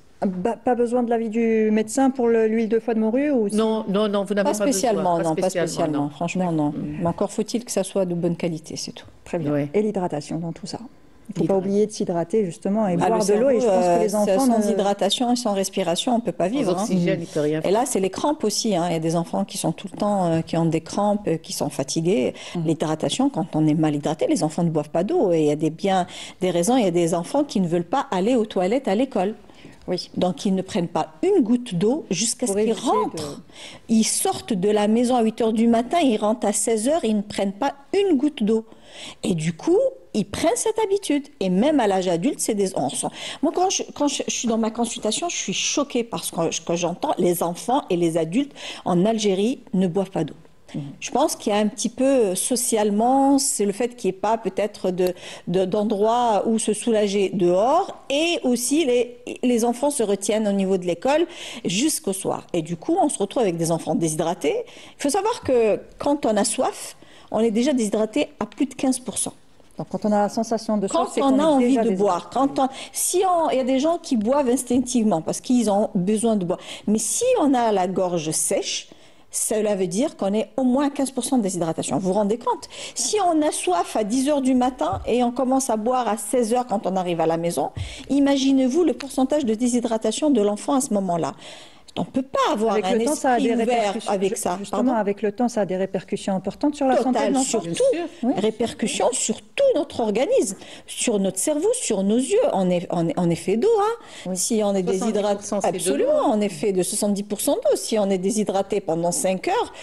Pas besoin de l'avis du médecin pour l'huile de foie de morue ou si... Non, vous n'avez pas spécialement, besoin. Pas spécialement. Franchement, non. Mais encore faut-il que ça soit de bonne qualité, c'est tout. Très bien. Et l'hydratation dans tout ça. Il ne faut pas oublier de s'hydrater justement et boire de l'eau. Et je pense que les enfants sans hydratation et sans respiration, on ne peut pas vivre. Sans oxygène, il peut rien faire. Et là, c'est les crampes aussi. Hein. Il y a des enfants qui sont tout le temps, qui ont des crampes, qui sont fatigués. L'hydratation, quand on est mal hydraté, les enfants ne boivent pas d'eau. Et il y a des raisons. Il y a des enfants qui ne veulent pas aller aux toilettes à l'école. Oui. Donc, ils ne prennent pas une goutte d'eau jusqu'à ce qu'ils rentrent. Ils sortent de la maison à 8 h du matin, ils rentrent à 16 h, ils ne prennent pas une goutte d'eau. Et du coup, ils prennent cette habitude. Et même à l'âge adulte, c'est des... Moi, quand je suis dans ma consultation, je suis choquée parce que j'entends les enfants et les adultes en Algérie ne boivent pas d'eau. Je pense qu'il y a un petit peu socialement, c'est le fait qu'il n'y ait pas peut-être d'endroits où se soulager dehors et aussi les enfants se retiennent au niveau de l'école jusqu'au soir. Et du coup, on se retrouve avec des enfants déshydratés. Il faut savoir que quand on a soif, on est déjà déshydraté à plus de 15%. Donc, quand on a la sensation de soif, quand on a envie de boire, il y a des gens qui boivent instinctivement parce qu'ils ont besoin de boire. Mais si on a la gorge sèche, cela veut dire qu'on est au moins 15% de déshydratation. Vous vous rendez compte? Si on a soif à 10 h du matin et on commence à boire à 16 h quand on arrive à la maison, imaginez-vous le pourcentage de déshydratation de l'enfant à ce moment-là. On ne peut pas avoir un esprit ouvert avec ça. Justement, avec le temps, ça a des répercussions importantes sur la santé de l'enfant. Surtout, répercussions sur tout notre organisme, sur notre cerveau, sur nos yeux. On est fait d'eau. Hein. Si on est déshydraté, absolument, on est fait de 70% d'eau. Si on est déshydraté pendant 5 heures,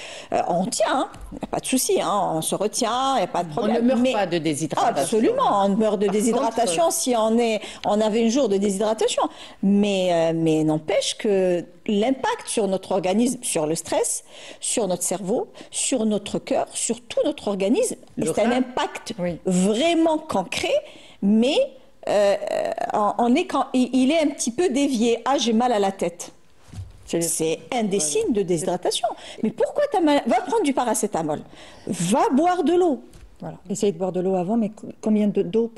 on tient. Hein. Il n'y a pas de souci. Hein. On se retient, il n'y a pas de problème. On ne meurt pas de déshydratation. Absolument, on meurt de déshydratation si on avait un jour de déshydratation. Mais n'empêche que l'impact sur notre organisme, sur le stress, sur notre cerveau, sur notre cœur, sur tout notre organisme, c'est un impact vraiment concret, mais il est un petit peu dévié. Ah, j'ai mal à la tête. C'est un des signes de déshydratation. Mais pourquoi tu as mal? Va prendre du paracétamol. Va boire de l'eau. Voilà. Essayez de boire de l'eau avant, mais combien d'eau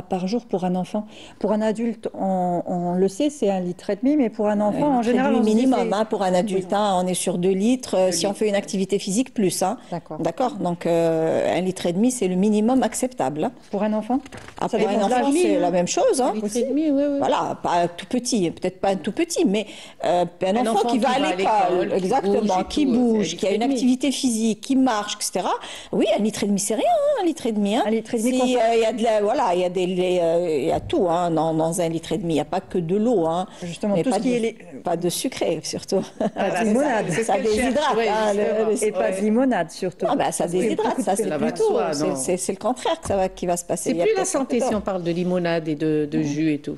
par jour pour un enfant? Pour un adulte, on le sait, c'est 1,5 litre, mais pour un enfant, en général, on minimum. Hein, pour un adulte, on est sur 2 litres. Si on fait une activité physique, plus. Hein. D'accord. Donc, 1,5 litre, c'est le minimum acceptable. Hein. Pour un enfant? Pour un enfant, c'est la même chose. Hein. 1,5 litre, oui. Voilà, pas tout petit, peut-être pas un tout petit, mais un enfant qui va à l'école, exactement, qui bouge, qui a une activité physique, qui marche, etc. Oui, 1,5 litre, c'est rien. Hein. 1,5 litre. Hein. 1,5 litre. Il y a tout hein, dans 1,5 litre. Il n'y a pas que de l'eau. Hein. Justement, tout ce qui est pas de sucré, surtout. Pas de limonade. Ça déshydrate. Et pas de limonade, surtout. Ça déshydrate. Ça, c'est plutôt. C'est le contraire qui va se passer. C'est plus la santé si on parle de limonade et de jus et tout.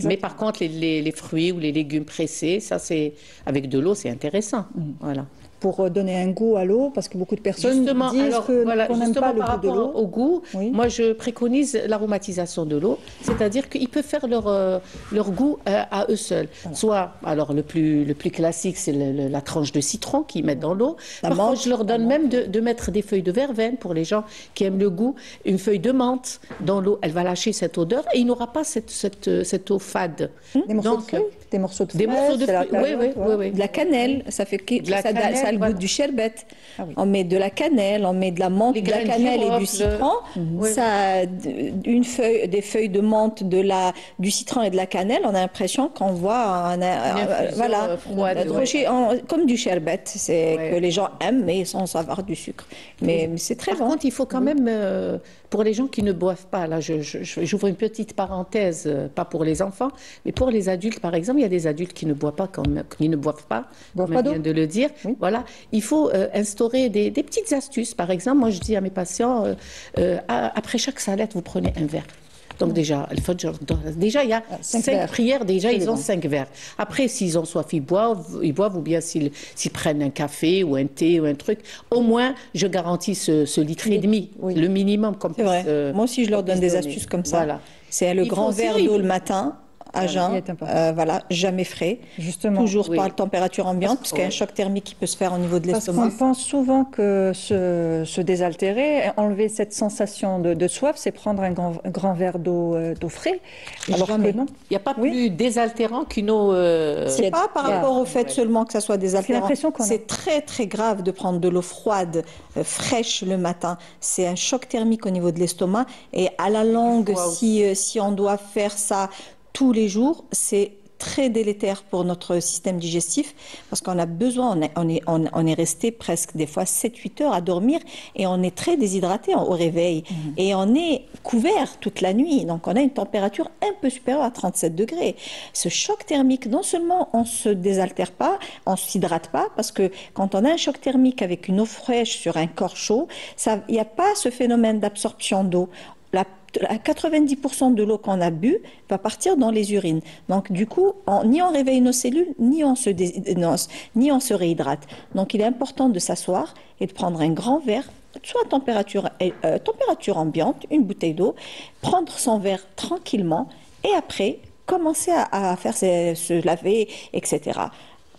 Mais par contre, les fruits ou les légumes pressés, ça, c'est avec de l'eau, c'est intéressant. Voilà. pour donner un goût à l'eau, parce que beaucoup de personnes disent qu'on n'aime pas le goût de l'eau. Au goût, moi je préconise l'aromatisation de l'eau, c'est-à-dire qu'ils peuvent faire leur goût à eux seuls. Voilà. Soit, alors le plus classique, c'est la tranche de citron qu'ils mettent dans l'eau. Parfois, je leur donne même de mettre des feuilles de verveine pour les gens qui aiment le goût, une feuille de menthe dans l'eau, elle va lâcher cette odeur et il n'aura pas cette eau fade. Des morceaux de fruits, des morceaux de fruits, oui. De la cannelle, ça fait que ça a le goût du sherbet. Ah oui. On met de la cannelle, on met de la menthe, de la cannelle et du citron. Ça a des feuilles de menthe, du citron et de la cannelle. On a l'impression qu'on voit comme du sherbet, c'est que les gens aiment mais sans avoir du sucre. Mais c'est très bon. Par contre, il faut quand même pour les gens qui ne boivent pas, là j'ouvre une petite parenthèse, pas pour les enfants, mais pour les adultes par exemple, il y a des adultes qui ne boivent pas, comme on vient de le dire. Oui. Voilà, il faut instaurer des petites astuces. Par exemple, moi je dis à mes patients, après chaque salette, vous prenez un verre. Donc déjà, il y a 5 prières, déjà ils ont 5 verres. Après, s'ils ont soif, ils boivent, ou bien s'ils prennent un café ou un thé ou un truc, au moins, je garantis ce litre et demi, le minimum. C'est vrai. Moi aussi, je leur donne des astuces comme ça. Voilà. C'est le grand verre d'eau le matin, à jeun, jamais frais, justement, toujours par la température ambiante, parce qu'il y a un choc thermique qui peut se faire au niveau de l'estomac. Parce qu'on pense souvent que se désaltérer, enlever cette sensation de soif, c'est prendre un grand verre d'eau frais. Alors que non. Il n'y a pas plus désaltérant qu'une eau. C'est pas par rapport au fait seulement que ça soit désaltérant. C'est très très grave de prendre de l'eau froide, fraîche le matin. C'est un choc thermique au niveau de l'estomac et à la longue, si on doit faire ça tous les jours, c'est très délétère pour notre système digestif parce qu'on a besoin, on est resté presque des fois 7-8 heures à dormir et on est très déshydraté au réveil et on est couvert toute la nuit, donc on a une température un peu supérieure à 37 degrés. Ce choc thermique, non seulement on ne se désaltère pas, on ne s'hydrate pas parce que quand on a un choc thermique avec une eau fraîche sur un corps chaud, il n'y a pas ce phénomène d'absorption d'eau. À 90% de l'eau qu'on a bu va partir dans les urines. Donc, du coup, ni on réveille nos cellules, ni on se réhydrate. Donc, il est important de s'asseoir et de prendre un grand verre, soit température ambiante, une bouteille d'eau, prendre son verre tranquillement et après, commencer à faire se laver, etc.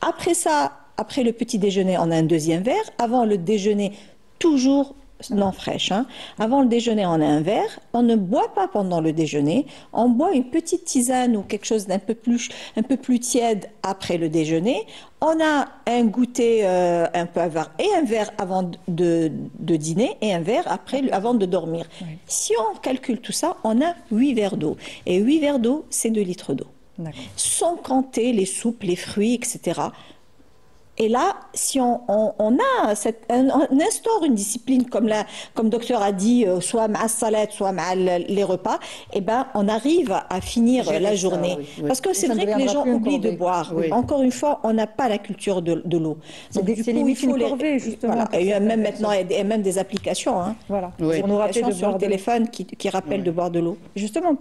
Après ça, après le petit déjeuner, on a un deuxième verre. Avant le déjeuner, toujours non fraîche. Avant le déjeuner, on a un verre. On ne boit pas pendant le déjeuner. On boit une petite tisane ou quelque chose d'un peu plus tiède après le déjeuner. On a un goûter un peu avare et un verre avant de dîner et un verre avant de dormir. Oui. Si on calcule tout ça, on a 8 verres d'eau. Et 8 verres d'eau, c'est 2 litres d'eau. Sans compter les soupes, les fruits, etc. Et là, si on instaure une discipline comme le docteur a dit, soit à salade, soit à les repas, eh ben, on arrive à finir la journée. Oui. Parce que c'est vrai que les gens oublient de boire. Oui. Encore une fois, on n'a pas la culture de l'eau. C'est limite une corvée, justement. Voilà. Et même maintenant, il y a même des applications. Voilà. Oui. Pour nous rappeler sur le téléphone qui rappellent de boire de l'eau. Justement,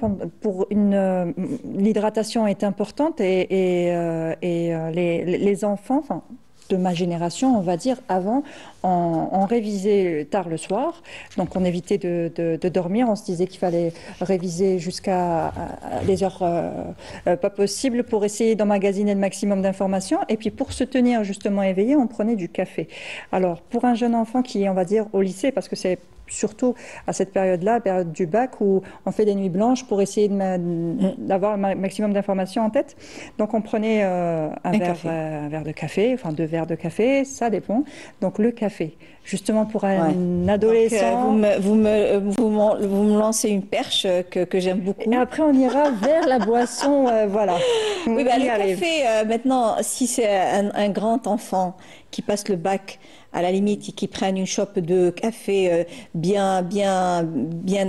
l'hydratation est importante et les enfants, de ma génération, on va dire, avant, on révisait tard le soir, donc on évitait de dormir, on se disait qu'il fallait réviser jusqu'à les heures pas possibles pour essayer d'emmagasiner le maximum d'informations, et puis pour se tenir justement éveillé, on prenait du café. Alors, pour un jeune enfant qui est, on va dire, au lycée, parce que c'est surtout à cette période-là, la période du bac, où on fait des nuits blanches pour essayer d'avoir un maximum d'informations en tête. Donc on prenait un verre de café, enfin 2 verres de café, ça dépend. Donc le café, justement pour un adolescent. Donc, vous me lancez une perche que j'aime beaucoup. Et après on ira vers la boisson, voilà. Oui, le café, maintenant, si c'est un grand enfant qui passe le bac, à la limite, qu'ils prennent une chope de café bien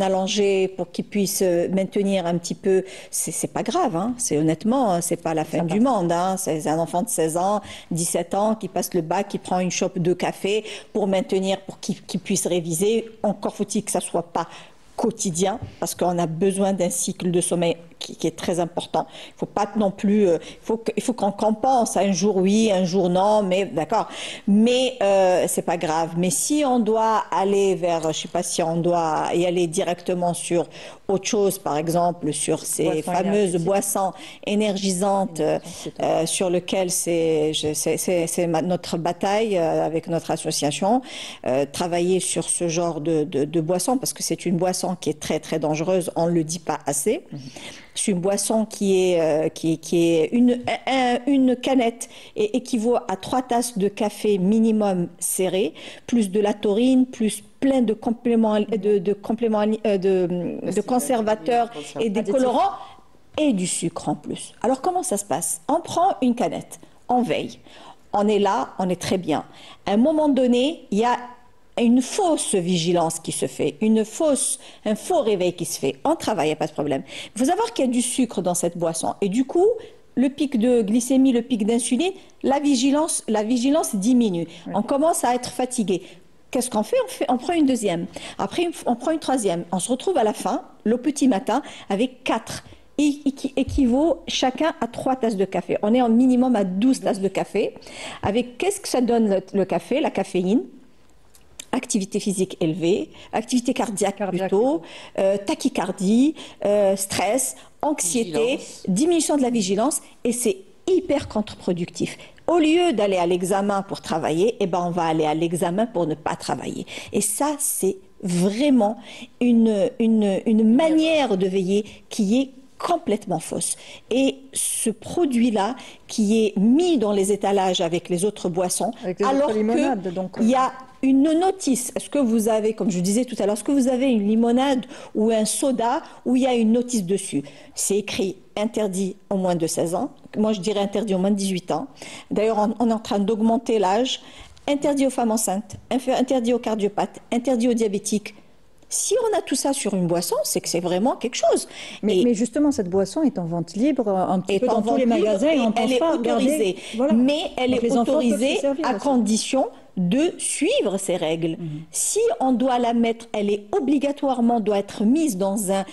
allongée pour qu'ils puissent maintenir un petit peu. C'est pas grave, hein. Honnêtement, c'est pas la fin du monde, hein. C'est un enfant de 16 ans, 17 ans qui passe le bac, qui prend une chope de café pour maintenir, pour qu'il puisse réviser. Encore faut-il que ça soit pas quotidien, parce qu'on a besoin d'un cycle de sommeil qui est très important. Il faut pas non plus, il faut qu'on compense, un jour oui, un jour non, mais d'accord. Mais c'est pas grave. Mais si on doit aller vers, je sais pas si on doit y aller directement sur autre chose, par exemple sur ces fameuses boissons énergisantes, sur lesquelles c'est notre bataille avec notre association, travailler sur ce genre de boisson, parce que c'est une boisson qui est très très dangereuse, on ne le dit pas assez. C'est une boisson qui est une canette et équivaut à 3 tasses de café minimum serré, plus de la taurine, plus plein de compléments, de conservateurs et des colorants et du sucre en plus. Alors comment ça se passe? On prend une canette, on veille, on est là, on est très bien. À un moment donné, il y a une fausse vigilance qui se fait, un faux réveil qui se fait. On travaille, il n'y a pas de problème. Il faut savoir qu'il y a du sucre dans cette boisson. Et du coup, le pic de glycémie, le pic d'insuline, la vigilance diminue. Oui. On commence à être fatigué. Qu'est-ce qu'on fait? On prend une deuxième. Après, on prend une troisième. On se retrouve à la fin, le petit matin, avec 4 qui équivaut chacun à 3 tasses de café. On est en minimum à 12 tasses de café. Avec qu'est-ce que ça donne le café? La caféine. Activité physique élevée, activité cardiaque plutôt, tachycardie, stress, anxiété, diminution de la vigilance, et c'est hyper contre-productif. Au lieu d'aller à l'examen pour travailler, eh ben on va aller à l'examen pour ne pas travailler. Et ça, c'est vraiment une manière de veiller qui est complètement fausse. Et ce produit-là, qui est mis dans les étalages avec les autres boissons, alors qu'il y a une notice. Est-ce que vous avez, comme je disais tout à l'heure, est-ce que vous avez une limonade ou un soda où il y a une notice dessus? C'est écrit interdit au moins de 16 ans. Moi, je dirais interdit au moins de 18 ans. D'ailleurs, on est en train d'augmenter l'âge. Interdit aux femmes enceintes, interdit aux cardiopathes, interdit aux diabétiques. Si on a tout ça sur une boisson, c'est que c'est vraiment quelque chose. Mais justement, cette boisson est en vente libre un petit peu dans tous les magasins. Et elle est autorisée. Voilà. Mais elle est autorisée à condition de suivre ces règles. Si on doit la mettre, elle est obligatoirement doit être mise dans un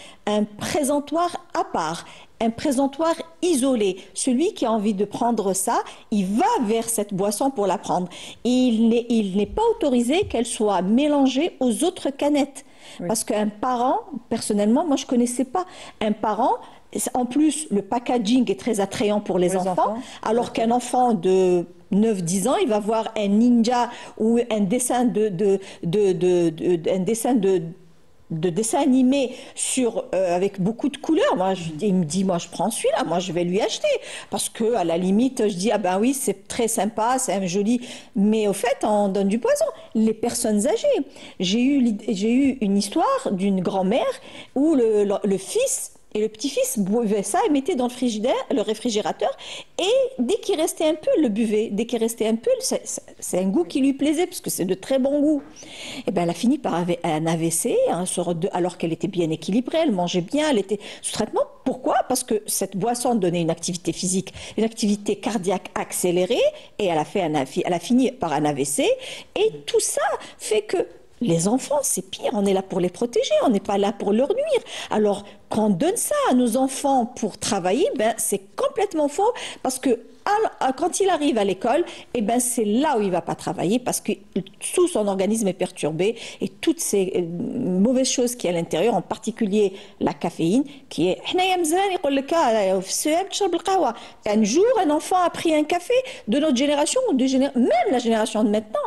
présentoir à part. Un présentoir isolé. Celui qui a envie de prendre ça, il va vers cette boisson pour la prendre. Il n'est pas autorisé qu'elle soit mélangée aux autres canettes. Oui. Parce qu'un parent, personnellement, moi je ne connaissais pas. Un parent, en plus, le packaging est très attrayant pour les enfants, alors qu'un enfant de 9-10 ans, il va voir un ninja ou un dessin de dessin animé avec beaucoup de couleurs. Moi, il me dit, moi, je prends celui-là, moi, je vais lui acheter. Parce que, à la limite, je dis, ah ben oui, c'est très sympa, c'est joli. Mais au fait, on donne du poison. Les personnes âgées. J'ai eu une histoire d'une grand-mère où le fils et le petit-fils buvait ça et mettait dans le réfrigérateur. Et dès qu'il restait un peu, le buvait. Dès qu'il restait un peu, c'est un goût qui lui plaisait, parce que c'est de très bon goût. Et ben, elle a fini par un AVC, alors qu'elle était bien équilibrée, elle mangeait bien, elle était sous traitement. Pourquoi? Parce que cette boisson donnait une activité physique, une activité cardiaque accélérée, et elle a fini par un AVC. Et tout ça fait que les enfants, c'est pire, on est là pour les protéger, on n'est pas là pour leur nuire. Alors, quand on donne ça à nos enfants pour travailler, ben, c'est complètement faux, parce que quand il arrive à l'école, eh ben, c'est là où il ne va pas travailler, parce que tout son organisme est perturbé, et toutes ces mauvaises choses qui sont à l'intérieur, en particulier la caféine, qui est... Un jour, un enfant a pris un café de notre génération, même la génération de maintenant.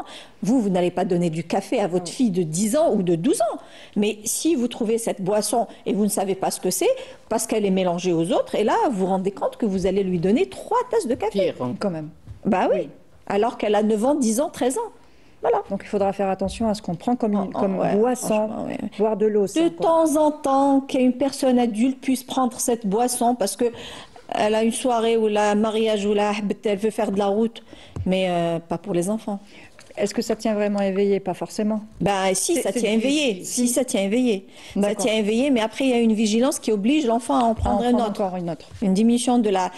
Vous n'allez pas donner du café à votre fille de 10 ans ou de 12 ans. Mais si vous trouvez cette boisson et vous ne savez pas ce que c'est, parce qu'elle est mélangée aux autres, et là, vous vous rendez compte que vous allez lui donner 3 tasses de café. Pire, hein. Quand même. Bah oui. Alors qu'elle a 9 ans, 10 ans, 13 ans. Voilà. Donc il faudra faire attention à ce qu'on prend comme boisson, boire de l'eau. De temps en temps, qu'une personne adulte puisse prendre cette boisson, parce que elle a une soirée ou un mariage ou elle veut faire de la route, mais pas pour les enfants. Est-ce que ça tient vraiment éveillé? Pas forcément. Ben si, ça tient éveillé. Si, ça tient éveillé. Ça tient éveillé, mais après il y a une vigilance qui oblige l'enfant à en prendre une autre. Encore une autre. Une diminution de la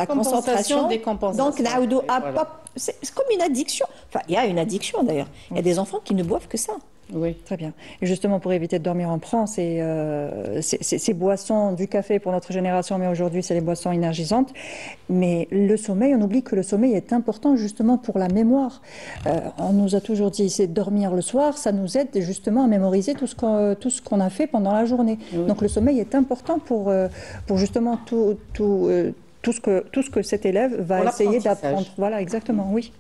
concentration. Décompensation. Donc naoudou, hop, c'est comme une addiction. Enfin, il y a une addiction d'ailleurs. Il y a des enfants qui ne boivent que ça. Oui, très bien. Et justement, pour éviter de dormir, on prend ces boissons, du café pour notre génération, mais aujourd'hui, c'est les boissons énergisantes. Mais le sommeil, on oublie que le sommeil est important justement pour la mémoire. On nous a toujours dit, c'est dormir le soir, ça nous aide justement à mémoriser tout ce qu'on a fait pendant la journée. Oui. Donc le sommeil est important pour justement tout ce que cet élève va essayer d'apprendre. Voilà, exactement, oui.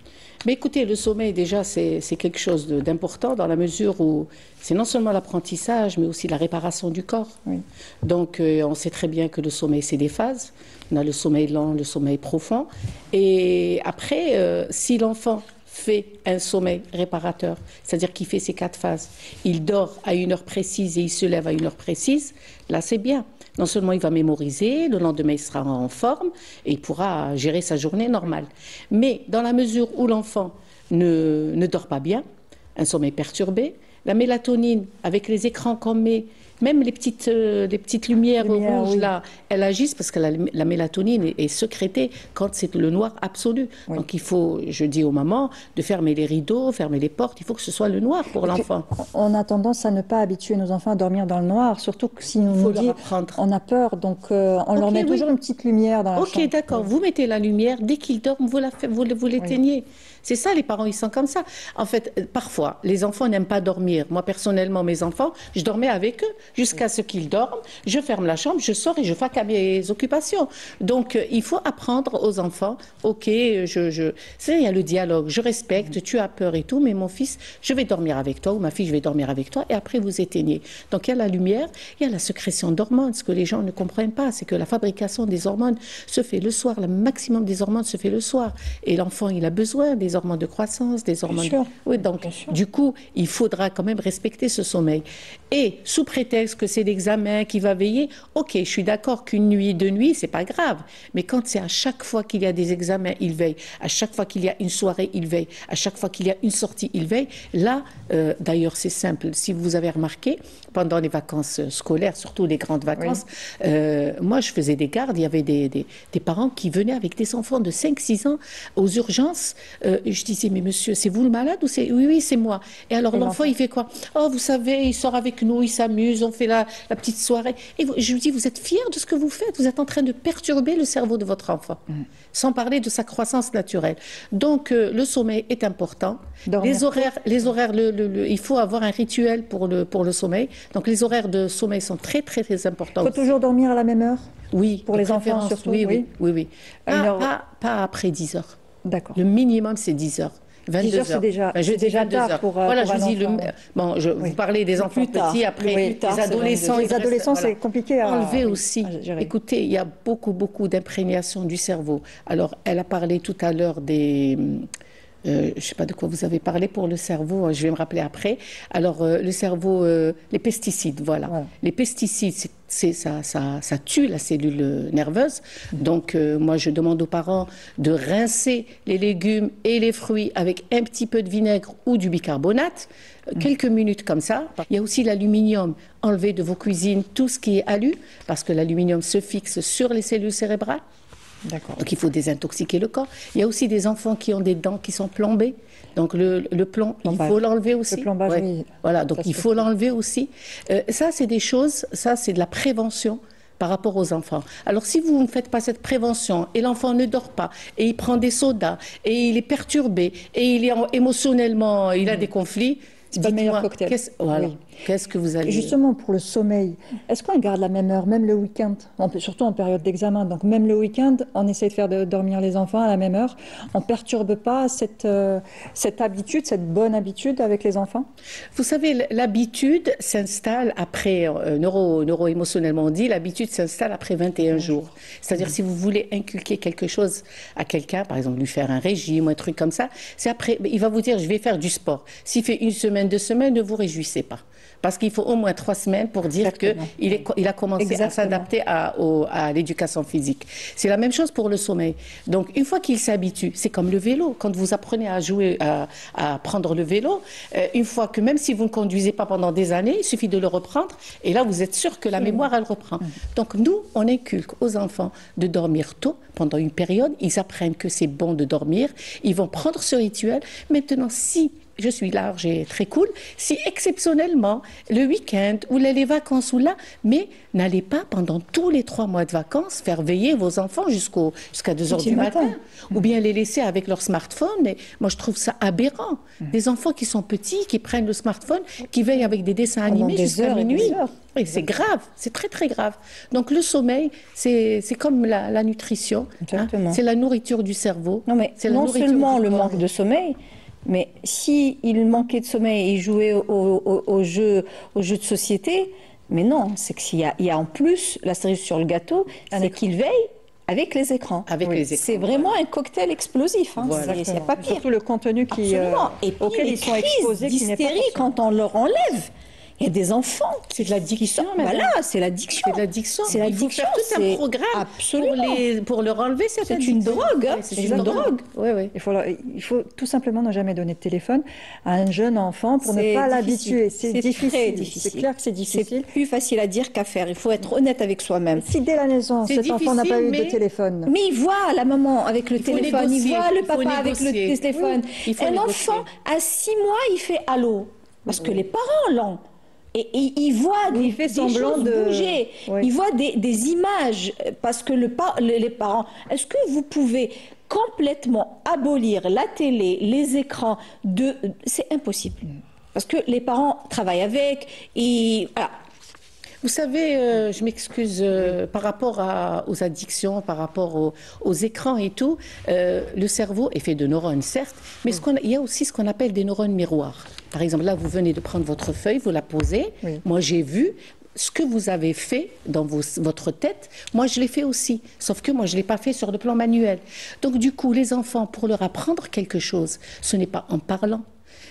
Mais écoutez, le sommeil, déjà, c'est quelque chose d'important dans la mesure où c'est non seulement l'apprentissage, mais aussi la réparation du corps. Oui. Donc, on sait très bien que le sommeil, c'est des phases. On a le sommeil lent, le sommeil profond. Et après, si l'enfant fait un sommeil réparateur, c'est-à-dire qu'il fait ces 4 phases, il dort à une heure précise et il se lève à une heure précise, là, c'est bien. Non seulement il va mémoriser, le lendemain il sera en forme et il pourra gérer sa journée normale. Mais dans la mesure où l'enfant ne dort pas bien, un sommeil perturbé, la mélatonine, avec les écrans qu'on met, même les petites lumières rouges, oui. Là, elles agissent parce que la mélatonine est sécrétée quand c'est le noir absolu. Oui. Donc il faut, je dis aux mamans, de fermer les rideaux, fermer les portes. Il faut que ce soit le noir pour l'enfant. On a tendance à ne pas habituer nos enfants à dormir dans le noir, surtout que si on nous dit on a peur, donc on leur met toujours une petite lumière dans la chambre. Ok, d'accord. Oui. Vous mettez la lumière, dès qu'ils dorment, vous l'éteignez. Oui. C'est ça, les parents, ils sont comme ça. En fait, parfois, les enfants n'aiment pas dormir. Moi, personnellement, mes enfants, je dormais avec eux jusqu'à ce qu'ils dorment. Je ferme la chambre, je sors et je fais qu'à mes occupations. Donc, il faut apprendre aux enfants, ok, il y a le dialogue, je respecte, tu as peur et tout, mais mon fils, je vais dormir avec toi, ou ma fille, je vais dormir avec toi, et après, vous éteignez. Donc, il y a la lumière, il y a la sécrétion d'hormones. Ce que les gens ne comprennent pas, c'est que la fabrication des hormones se fait le soir. Le maximum des hormones se fait le soir. Et l'enfant, il a besoin des hormones de croissance, des hormones... Oui, donc, du coup, il faudra quand même respecter ce sommeil. Et sous prétexte que c'est l'examen qui va veiller, ok, je suis d'accord qu'une nuit, 2 nuits, c'est pas grave. Mais quand c'est à chaque fois qu'il y a des examens, il veille. À chaque fois qu'il y a une soirée, il veille. À chaque fois qu'il y a une sortie, il veille. Là, d'ailleurs, c'est simple. Si vous avez remarqué, pendant les vacances scolaires, surtout les grandes vacances, moi, je faisais des gardes. Il y avait des parents qui venaient avec des enfants de 5-6 ans aux urgences. Je disais, mais monsieur, c'est vous le malade ou c'est... Oui, c'est moi. Et alors, l'enfant, il fait quoi? Oh, vous savez, il sort avec nous, il s'amuse, on fait la petite soirée. Et je lui dis, vous êtes fiers de ce que vous faites? Vous êtes en train de perturber le cerveau de votre enfant, sans parler de sa croissance naturelle. Donc, le sommeil est important. Les horaires, il faut avoir un rituel pour le sommeil. Donc, les horaires de sommeil sont très, très, très importants. Il faut toujours dormir à la même heure? Oui. Pour les enfants, surtout? Oui. Pas après 10 heures. D'accord. Le minimum, c'est 10 heures. 22 heures, c'est déjà tard pour voilà, pour je dis vous parlez des enfants petits, après les adolescents. Les adolescents, c'est compliqué à enlever aussi. Écoutez, il y a beaucoup d'imprégnation du cerveau. Alors, elle a parlé tout à l'heure des... je ne sais pas de quoi vous avez parlé pour le cerveau, je vais me rappeler après. Alors, le cerveau, les pesticides, voilà. Ouais. Les pesticides, ça tue la cellule nerveuse. Donc, moi, je demande aux parents de rincer les légumes et les fruits avec un petit peu de vinaigre ou du bicarbonate, quelques minutes comme ça. Il y a aussi l'aluminium. Enlevez de vos cuisines tout ce qui est alu, parce que l'aluminium se fixe sur les cellules cérébrales. D'accord. Donc il faut désintoxiquer le corps. Il y a aussi des enfants qui ont des dents qui sont plombées. Donc le plomb, il faut l'enlever aussi. Le plombage, oui. Voilà, donc il faut l'enlever aussi. Ça, c'est des choses, ça, c'est de la prévention par rapport aux enfants. Alors si vous ne faites pas cette prévention et l'enfant ne dort pas et il prend des sodas et il est perturbé et il est émotionnellement, il a des conflits, c'est pas le meilleur cocktail. Qu'est-ce que vous allez... Justement, pour le sommeil, est-ce qu'on garde la même heure, même le week-end? Surtout en période d'examen. Donc, même le week-end, on essaie de faire dormir les enfants à la même heure. On ne perturbe pas cette habitude, cette bonne habitude avec les enfants? Vous savez, l'habitude s'installe après, neuro-émotionnellement on dit, l'habitude s'installe après 21 jours. C'est-à-dire, si vous voulez inculquer quelque chose à quelqu'un, par exemple, lui faire un régime ou un truc comme ça, c'est après, il va vous dire, je vais faire du sport. S'il fait 1 semaine, 2 semaines, ne vous réjouissez pas. Parce qu'il faut au moins 3 semaines pour dire qu'il a commencé à s'adapter à l'éducation physique. C'est la même chose pour le sommeil. Donc, une fois qu'il s'habitue, c'est comme le vélo. Quand vous apprenez à jouer, à prendre le vélo, une fois que même si vous ne conduisez pas pendant des années, il suffit de le reprendre et là, vous êtes sûr que la mémoire, elle reprend. Donc, nous, on inculque aux enfants de dormir tôt pendant une période. Ils apprennent que c'est bon de dormir. Ils vont prendre ce rituel. Maintenant, si je suis large et très cool, si exceptionnellement, le week-end ou les vacances ou là, mais n'allez pas pendant tous les 3 mois de vacances faire veiller vos enfants jusqu'à 2 heures du matin. Ou bien les laisser avec leur smartphone. Et moi, je trouve ça aberrant. Des enfants qui sont petits, qui prennent le smartphone, qui veillent avec des dessins animés jusqu'à minuit. Et c'est grave, c'est très très grave. Donc le sommeil, c'est comme la nutrition. Hein, c'est la nourriture du cerveau. Non, mais non seulement le manque de sommeil, mais s'il manquait de sommeil et jouait aux jeux de société, mais non, c'est qu'il y a en plus la cerise sur le gâteau, c'est qu'il veille avec les écrans. C'est vraiment un cocktail explosif. Hein. Voilà. Il n'y a pas pire. Surtout le contenu auquel ils sont exposés, qui n'est pas quand on leur enlève. Il y a des enfants. C'est de l'addiction. Voilà, c'est l'addiction. C'est de l'addiction. Il faut faire tout un programme pour leur enlever cette addiction. C'est une drogue. Hein. C'est une drogue. Oui, oui. Il faut tout simplement ne jamais donner de téléphone à un jeune enfant pour ne pas l'habituer. C'est difficile. C'est clair que c'est difficile. C'est plus facile à dire qu'à faire. Il faut être honnête avec soi-même. Si dès la naissance, cet enfant n'a pas eu de téléphone. Mais il voit la maman avec le téléphone, il voit le papa avec le téléphone. Un enfant, à 6 mois, il fait allô. Parce que les parents l'ont. Et il voit des choses bouger, il voit des images, parce que les parents... Est-ce que vous pouvez complètement abolir la télé, les écrans c'est impossible. Parce que les parents travaillent avec, et voilà. Vous savez, je m'excuse, par rapport aux addictions, par rapport aux écrans et tout, le cerveau est fait de neurones, certes, mais il y a aussi ce qu'on appelle des neurones miroirs. Par exemple, là, vous venez de prendre votre feuille, vous la posez. Oui. Moi, j'ai vu ce que vous avez fait dans votre tête. Moi, je l'ai fait aussi. Sauf que moi, je ne l'ai pas fait sur le plan manuel. Donc, du coup, les enfants, pour leur apprendre quelque chose, ce n'est pas en parlant.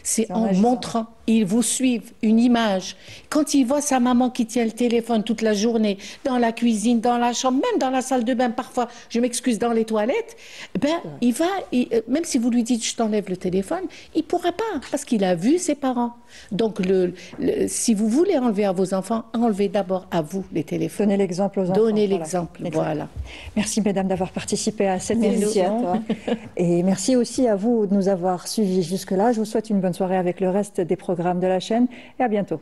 C'est en montrant. Ils vous suivent une image. Quand il voit sa maman qui tient le téléphone toute la journée, dans la cuisine, dans la chambre, même dans la salle de bain, parfois, je m'excuse, dans les toilettes, même si vous lui dites je t'enlève le téléphone, il ne pourra pas, parce qu'il a vu ses parents. Donc, si vous voulez enlever à vos enfants, enlevez d'abord à vous les téléphones. Donnez l'exemple aux enfants. Donnez l'exemple, voilà. Merci, mesdames, d'avoir participé à cette émission. Et merci aussi à vous de nous avoir suivis jusque-là. Je vous souhaite une bonne soirée avec le reste des programmes de la chaîne et à bientôt.